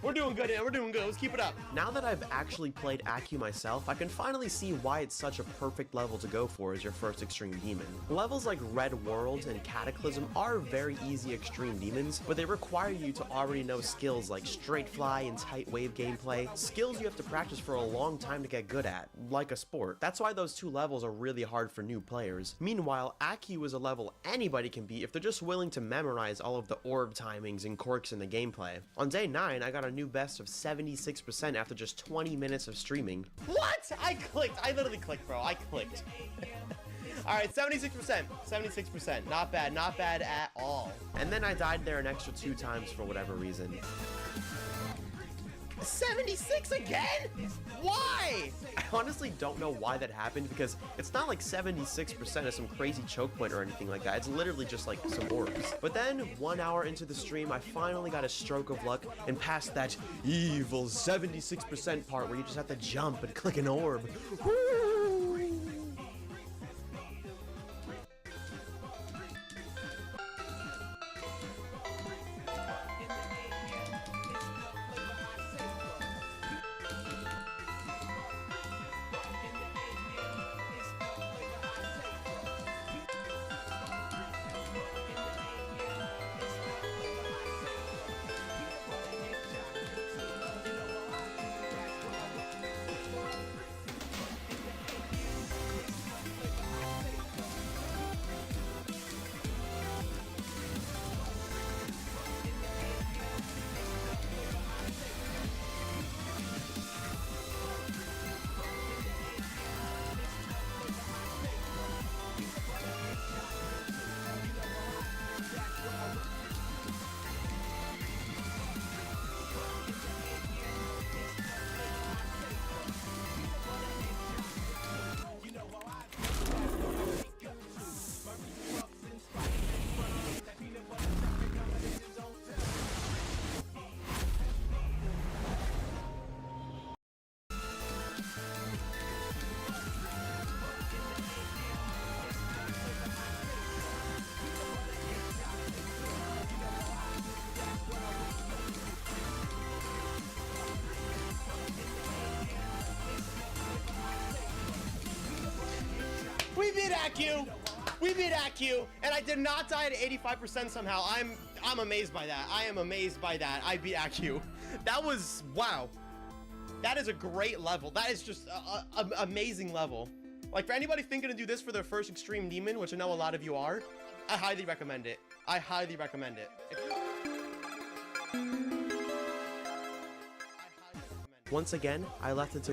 [SPEAKER 13] We're doing good, we're doing good, let's keep it up. Now that I've actually played ACU myself, I can finally see why it's such a perfect level to go for as your first extreme demon. Levels like Red World and Cataclysm are very easy extreme demons, but they require you to already know skills like straight fly and tight wave gameplay, skills you have to practice for a long time to get good at, like a sport. That's why those two levels are really hard for new players. Meanwhile, ACU is a level anybody can beat if they're just willing to memorize all of the orb timings and quirks in the gameplay. On day 9, I got a new best of 76% after just 20 minutes of streaming. What? I literally clicked, bro. I clicked. Alright, 76%. 76%. Not bad. Not bad at all. And then I died there an extra 2 times for whatever reason. 76 again? Why? I honestly don't know why that happened because it's not like 76% is some crazy choke point or anything like that. It's literally just like some orbs. But then 1 hour into the stream, I finally got a stroke of luck and passed that evil 76% part where you just have to jump and click an orb. Woo! We beat ACU! We beat ACU! And I did not die at 85% somehow. I'm amazed by that. I am amazed by that. I beat ACU. That was, wow. That is a great level. That is just an amazing level. Like, for anybody thinking to do this for their first extreme demon, which I know a lot of you are, I highly recommend it. I highly recommend it. Once again, I left it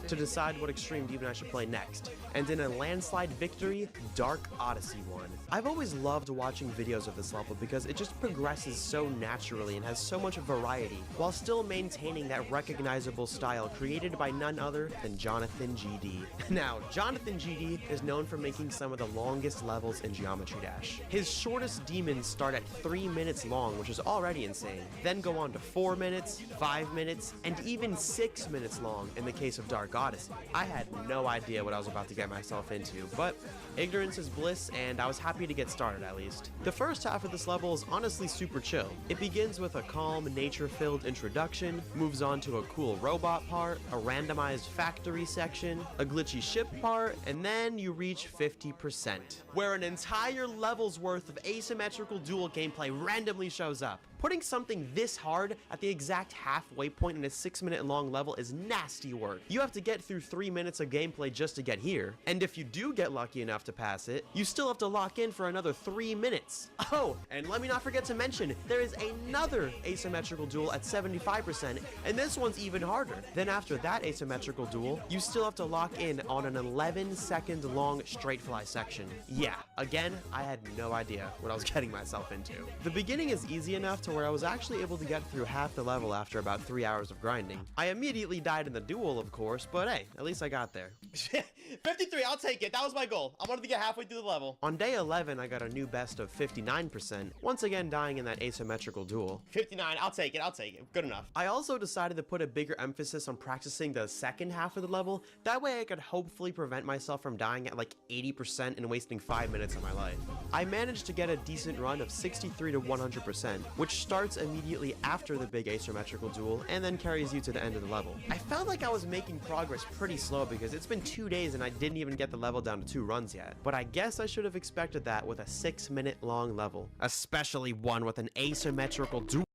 [SPEAKER 13] to decide what extreme demon I should play next, and in a landslide victory, Dark Odyssey won. I've always loved watching videos of this level because it just progresses so naturally and has so much variety, while still maintaining that recognizable style created by none other than Jonathan GD. Now, Jonathan GD is known for making some of the longest levels in Geometry Dash. His shortest demons start at 3 minutes long, which is already insane, then go on to 4 minutes, 5 minutes, and even 6 minutes long in the case of Dark Odyssey. I had no idea what I was about to get myself into, but ignorance is bliss, and I was happy to get started at least. The first half of this level is honestly super chill. It begins with a calm, nature-filled introduction, moves on to a cool robot part, a randomized factory section, a glitchy ship part, and then you reach 50%, where an entire level's worth of asymmetrical dual gameplay randomly shows up. Putting something this hard at the exact halfway point in a 6-minute long level is nasty work. You have to get through 3 minutes of gameplay just to get here, and if you do get lucky enough to to pass it, you still have to lock in for another 3 minutes. Oh, and let me not forget to mention, there is another asymmetrical duel at 75%, and this one's even harder. Then after that asymmetrical duel, you still have to lock in on an 11-second long straight fly section. Yeah, again, I had no idea what I was getting myself into. The beginning is easy enough to where I was actually able to get through half the level after about 3 hours of grinding. I immediately died in the duel, of course, but hey, at least I got there.
[SPEAKER 16] 53, I'll take it. That was my goal. I wanted to get halfway through the level.
[SPEAKER 13] On day 11, I got a new best of 59%, once again dying in that asymmetrical duel.
[SPEAKER 16] 59, I'll take it. I'll take it. Good enough.
[SPEAKER 13] I also decided to put a bigger emphasis on practicing the second half of the level. That way I could hopefully prevent myself from dying at like 80% and wasting 5 minutes of my life. I managed to get a decent run of 63 to 100%, which starts immediately after the big asymmetrical duel and then carries you to the end of the level. I felt like I was making progress pretty slow because it's been 2 days and I didn't even get the level down to 2 runs yet. But I guess I should have expected that with a 6-minute long level, especially one with an asymmetrical duel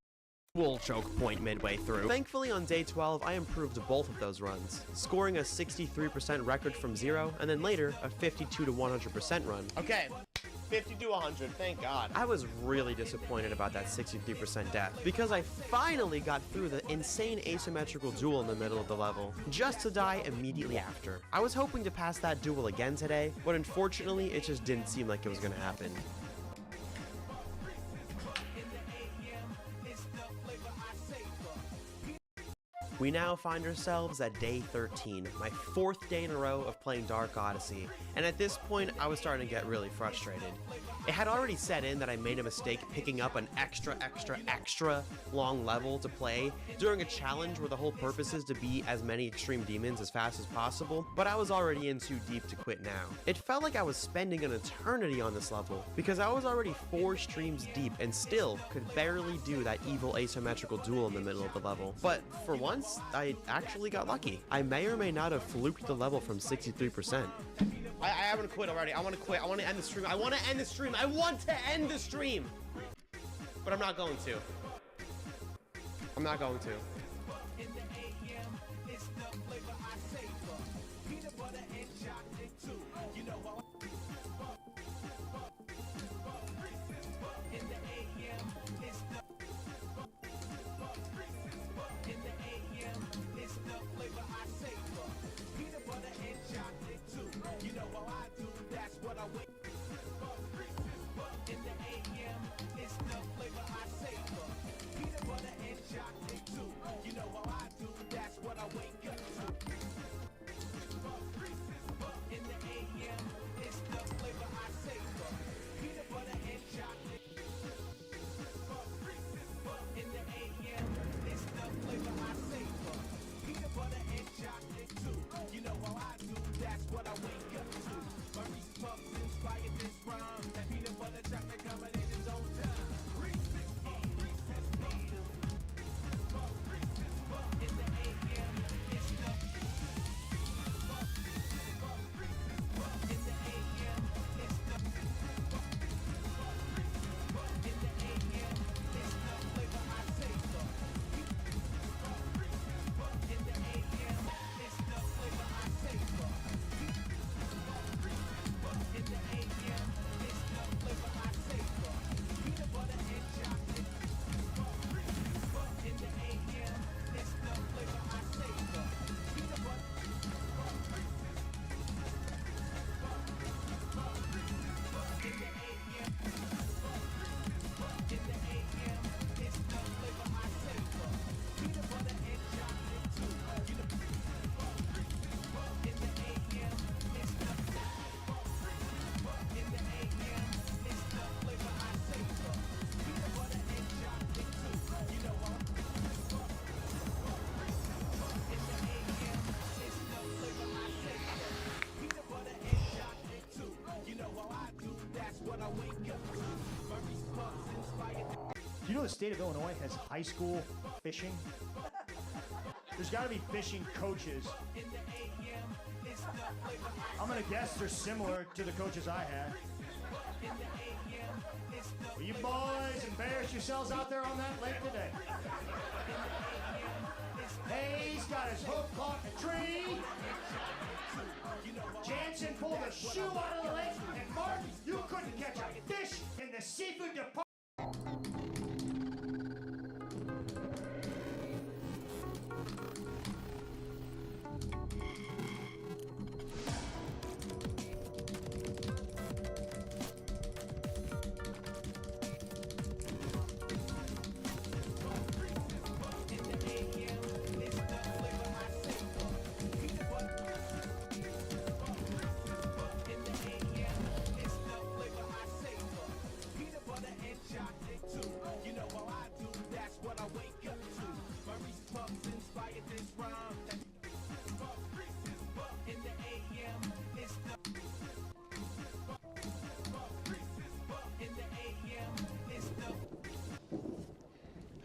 [SPEAKER 13] choke point midway through. Thankfully on day 12 I improved both of those runs, scoring a 63% record from 0 and then later a 52 to 100% run.
[SPEAKER 16] Okay. 50 to 100, thank God.
[SPEAKER 13] I was really disappointed about that 63% death because I finally got through the insane asymmetrical duel in the middle of the level, just to die immediately after. I was hoping to pass that duel again today, but unfortunately it just didn't seem like it was gonna happen. We now find ourselves at day 13, my 4th day in a row of playing Dark Odyssey, and at this point I was starting to get really frustrated. It had already set in that I made a mistake picking up an extra long level to play during a challenge where the whole purpose is to beat as many extreme demons as fast as possible, but I was already in too deep to quit now. It felt like I was spending an eternity on this level, because I was already 4 streams deep and still could barely do that evil asymmetrical duel in the middle of the level. But for once, I actually got lucky. I may or may not have fluked the level from 63%.
[SPEAKER 16] I haven't quit already. I want to quit. I want to end the stream. I want to end the stream. I want to end the stream. But I'm not going to. I'm not going to.
[SPEAKER 17] Do you know the state of Illinois has high school fishing? There's got to be fishing coaches. I'm going to guess they're similar to the coaches I had. Will you boys embarrass yourselves out there on that lake today? Hey, he's got his hook caught in a tree. Jansen pulled a shoe out of the lake, and Martin, you couldn't catch a fish in the seafood department.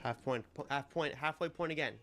[SPEAKER 16] Halfway point again. Halfway point again.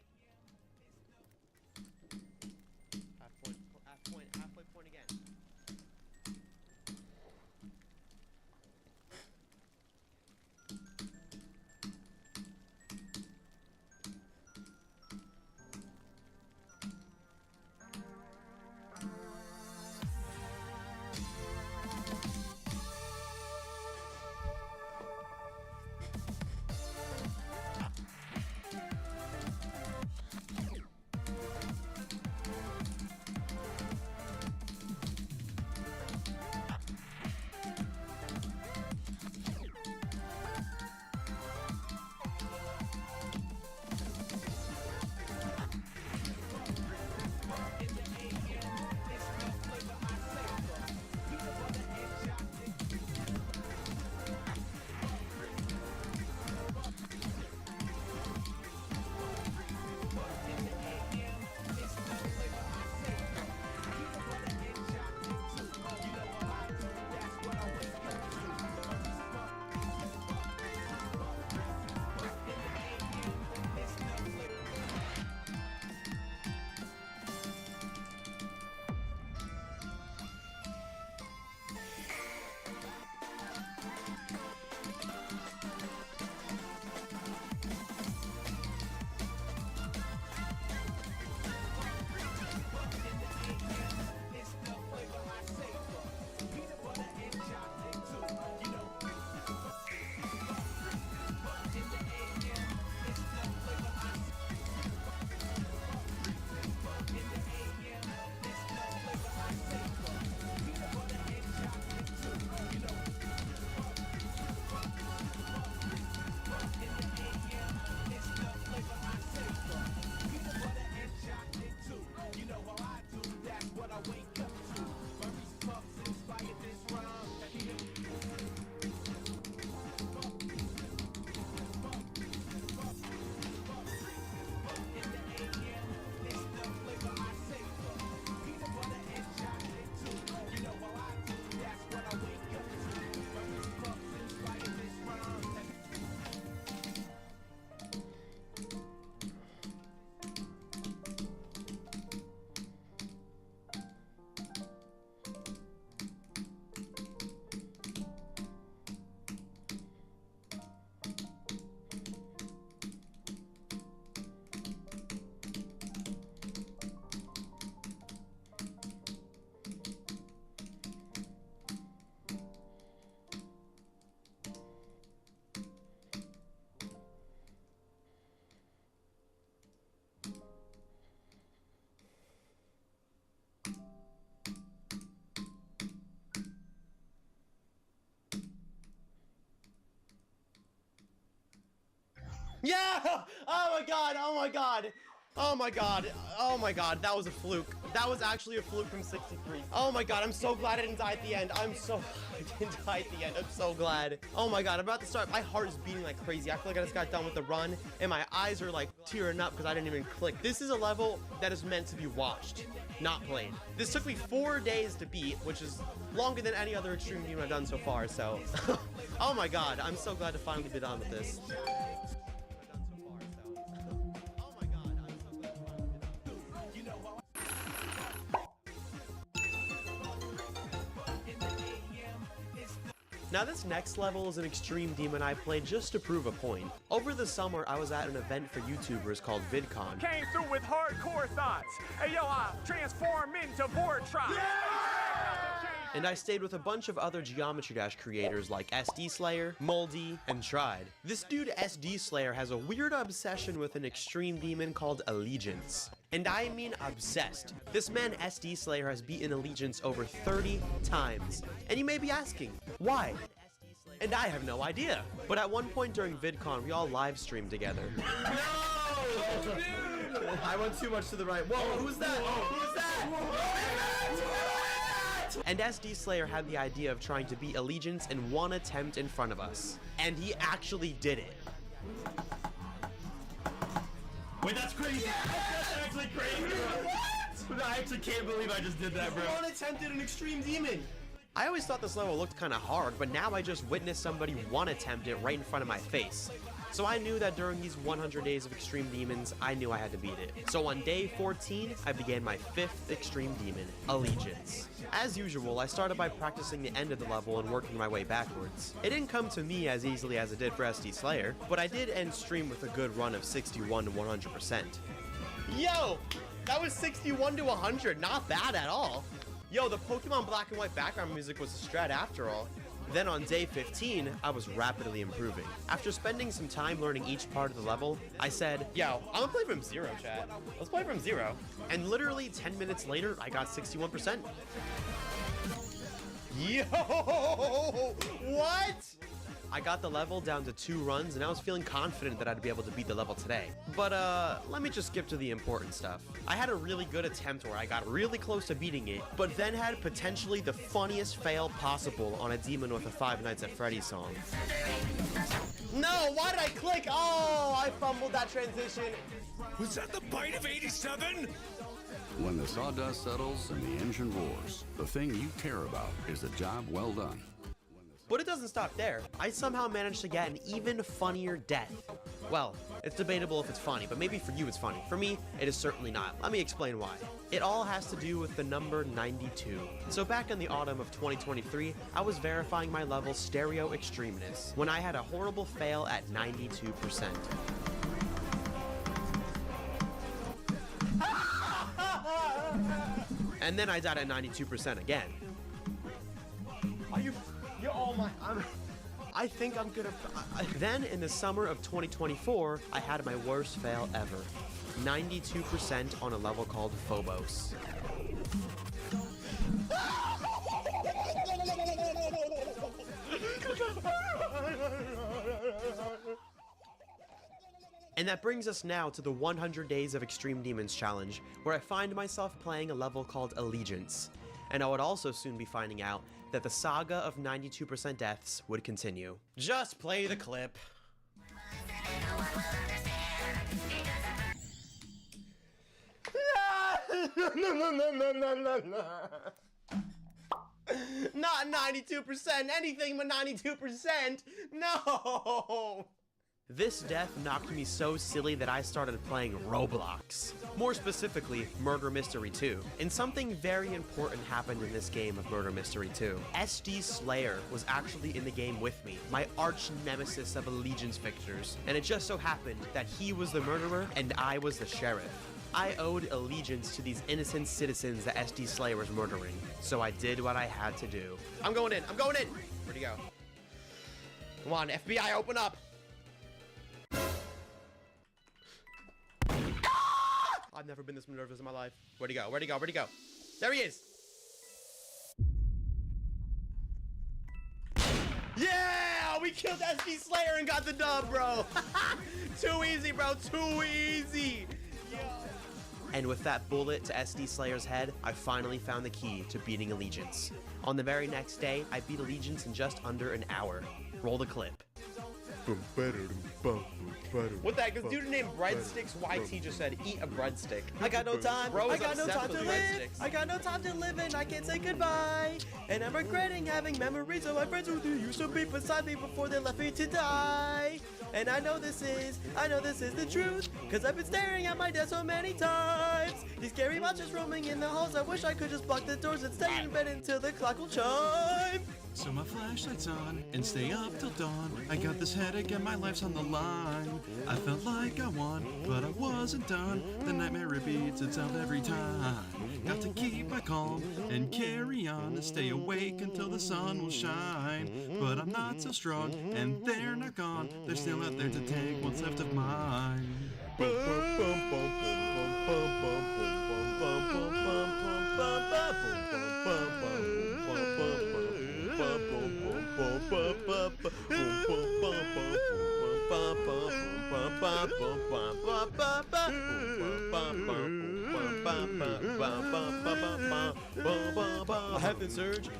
[SPEAKER 16] Yeah! Oh my god, oh my god. Oh my god, oh my god, that was a fluke. That was actually a fluke from 63. Oh my god, I'm so glad I didn't die at the end. I'm so glad I didn't die at the end. I'm so glad. Oh my god, I'm about to start. My heart is beating like crazy. I feel like I just got done with the run, and my eyes are like tearing up because I didn't even click. This is a level that is meant to be watched, not played. This took me 4 days to beat, which is longer than any other extreme game I've done so far, so. Oh my god, I'm so glad to finally be done with this.
[SPEAKER 13] Now this next level is an extreme demon I played just to prove a point. Over the summer, I was at an event for YouTubers called VidCon.
[SPEAKER 18] Came through with hardcore thoughts. Hey yo, I transform into Vortron.
[SPEAKER 13] And I stayed with a bunch of other Geometry Dash creators like SD Slayer, Moldy, and Tried. This dude SD Slayer has a weird obsession with an extreme demon called Allegiance. And I mean obsessed. This man SD Slayer has beaten Allegiance over 30 times. And you may be asking, why? And I have no idea. But at one point during VidCon, we all live streamed together.
[SPEAKER 16] No! I went too much to the right. Whoa, who's that? Who's that?
[SPEAKER 13] And SD Slayer had the idea of trying to beat Allegiance in one attempt in front of us. And he actually did it.
[SPEAKER 16] Wait, that's crazy. Yeah! That's actually crazy. What? I actually can't believe I just did that, bro. One attempted an extreme demon.
[SPEAKER 13] I always thought this level looked kind of hard, but now I just witnessed somebody one attempt it right in front of my face. So I knew that during these 100 days of extreme demons, I knew I had to beat it. So on day 14, I began my 5th extreme demon, Allegiance. As usual, I started by practicing the end of the level and working my way backwards. It didn't come to me as easily as it did for SD Slayer, but I did end stream with a good run of 61 to 100%.
[SPEAKER 16] Yo, that was 61 to 100, not bad at all. Yo, the Pokemon Black and White background music was a strat after all.
[SPEAKER 13] Then on day 15, I was rapidly improving. After spending some time learning each part of the level, I said,
[SPEAKER 16] yo, I'm gonna play from zero, chat. Let's play from zero.
[SPEAKER 13] And literally 10 minutes later, I got 61%.
[SPEAKER 16] Yo, what?
[SPEAKER 13] I got the level down to 2 runs, and I was feeling confident that I'd be able to beat the level today. But let me just skip to the important stuff. I had a really good attempt where I got really close to beating it, but then had potentially the funniest fail possible on a demon with a Five Nights at Freddy's song.
[SPEAKER 16] No, why did I click? Oh, I fumbled that transition.
[SPEAKER 18] Was that the bite of 87?
[SPEAKER 19] When the sawdust settles and the engine roars, the thing you care about is a job well done.
[SPEAKER 13] But it doesn't stop there. I somehow managed to get an even funnier death. Well, it's debatable if it's funny, but maybe for you it's funny. For me, it is certainly not. Let me explain why. It all has to do with the number 92. So back in the autumn of 2023, I was verifying my level's stereo extremeness when I had a horrible fail at 92%. And then I died at 92% again.
[SPEAKER 16] Are you... Oh my,
[SPEAKER 13] I think I'm gonna... Then, in the summer of 2024, I had my worst fail ever. 92% on a level called Phobos. And that brings us now to the 100 Days of Extreme Demons challenge, where I find myself playing a level called Allegiance. And I would also soon be finding out that the saga of 92% deaths would continue.
[SPEAKER 16] Just play the clip. Not 92%, anything but 92%. No!
[SPEAKER 13] This death knocked me so silly that I started playing Roblox. More specifically, Murder Mystery 2. And something very important happened in this game of Murder Mystery 2. SD Slayer was actually in the game with me, my arch nemesis of Allegiance victors. And it just so happened that he was the murderer and I was the sheriff. I owed allegiance to these innocent citizens that SD Slayer was murdering, so I did what I had to do.
[SPEAKER 16] I'm going in, I'm going in! Where'd he go? Come on, FBI, open up! I've never been this nervous in my life. Where'd he go? Where'd he go? Where'd he go? There he is! Yeah! We killed SD Slayer and got the dub, bro! Too easy, bro! Too easy! Yo.
[SPEAKER 13] And with that bullet to SD Slayer's head, I finally found the key to beating Allegiance. On the very next day, I beat Allegiance in just under an hour. Roll the clip.
[SPEAKER 16] What the heck? This dude named Breadsticks YT just said, eat a breadstick. I got no time. Bro, I got no time to live. I got no time to live and I can't say goodbye. And I'm regretting having memories of my friends who used to be beside me before they left me to die. And I know this is the truth, cause I've been staring at my death so many times. These scary monsters roaming in the halls, I wish I could just block the doors and stay in bed until the clock will chime.
[SPEAKER 20] So my flashlight's on and stay up till dawn. I got this headache and my life's on the line. I felt like I won, but I wasn't done. The nightmare repeats itself every time. Got to keep my calm and carry on and stay awake until the sun will shine. But I'm not so strong and they're not gone. They're still out there to take what's left of mine.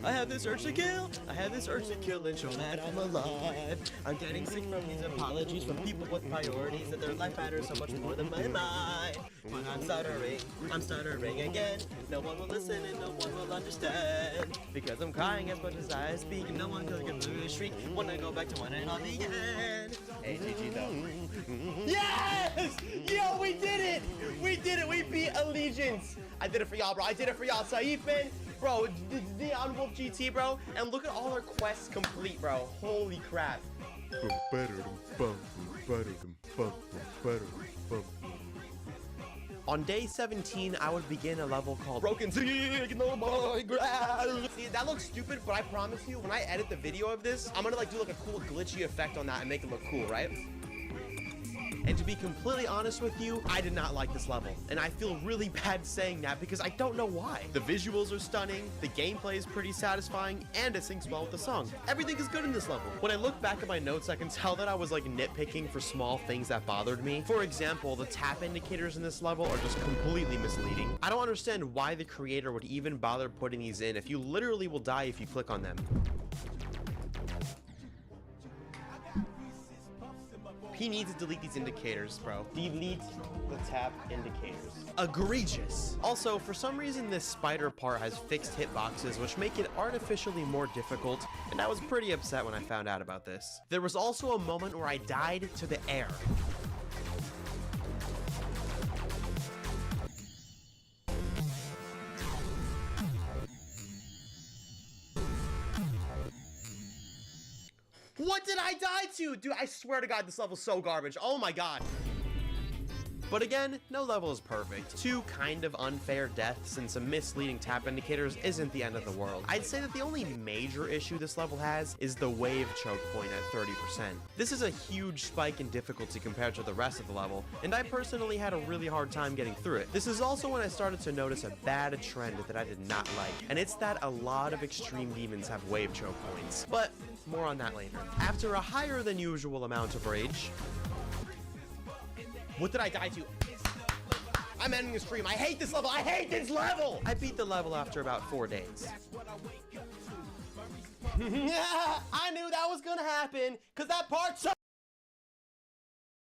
[SPEAKER 13] I have this urge to kill. I have this urge to kill and show that I'm alive. I'm getting sick from these apologies from people with priorities that their life matters so much more than my mind. But I'm stuttering again. No one will listen and no one will understand. Because I'm crying as much as I speak. No one can get through the shriek when I go back to when it all began. Hey, GG though. Yes! Yo, we did it! We did it! We beat Allegiance! I did it for y'all, bro. I did it for y'all. Saifin, bro, Neon Wolf GT, bro. And look at all our quests complete, bro. Holy crap. On day 17, I would begin a level called Broken Signal My Grass. See, that looks stupid, but I promise you, when I edit the video of this, I'm gonna like do like a cool glitchy effect on that and make it look cool, right? And to be completely honest with you, I did not like this level. And I feel really bad saying that because I don't know why. The visuals are stunning, the gameplay is pretty satisfying, and it syncs well with the song. Everything is good in this level. When I look back at my notes, I can tell that I was like nitpicking for small things that bothered me. For example, the tap indicators in this level are just completely misleading. I don't understand why the creator would even bother putting these in if you literally will die if you click on them. He needs to delete these indicators, bro. Delete the tap indicators. Egregious. Also, for some reason, this spider part has fixed hitboxes, which make it artificially more difficult, and I was pretty upset when I found out about this. There was also a moment where I died to the air. What did I die to? Dude, I swear to God, this level's so garbage. Oh my God. But again, no level is perfect. 2 kind of unfair deaths and some misleading tap indicators isn't the end of the world. I'd say that the only major issue this level has is the wave choke point at 30%. This is a huge spike in difficulty compared to the rest of the level, and I personally had a really hard time getting through it. This is also when I started to notice a bad trend that I did not like, and it's that a lot of extreme demons have wave choke points. But more on that later. After a higher than usual amount of rage, what did I die to? I'm ending the stream. I hate this level. I hate this level. I beat the level after about 4 days. I knew that was gonna happen because that part sucked.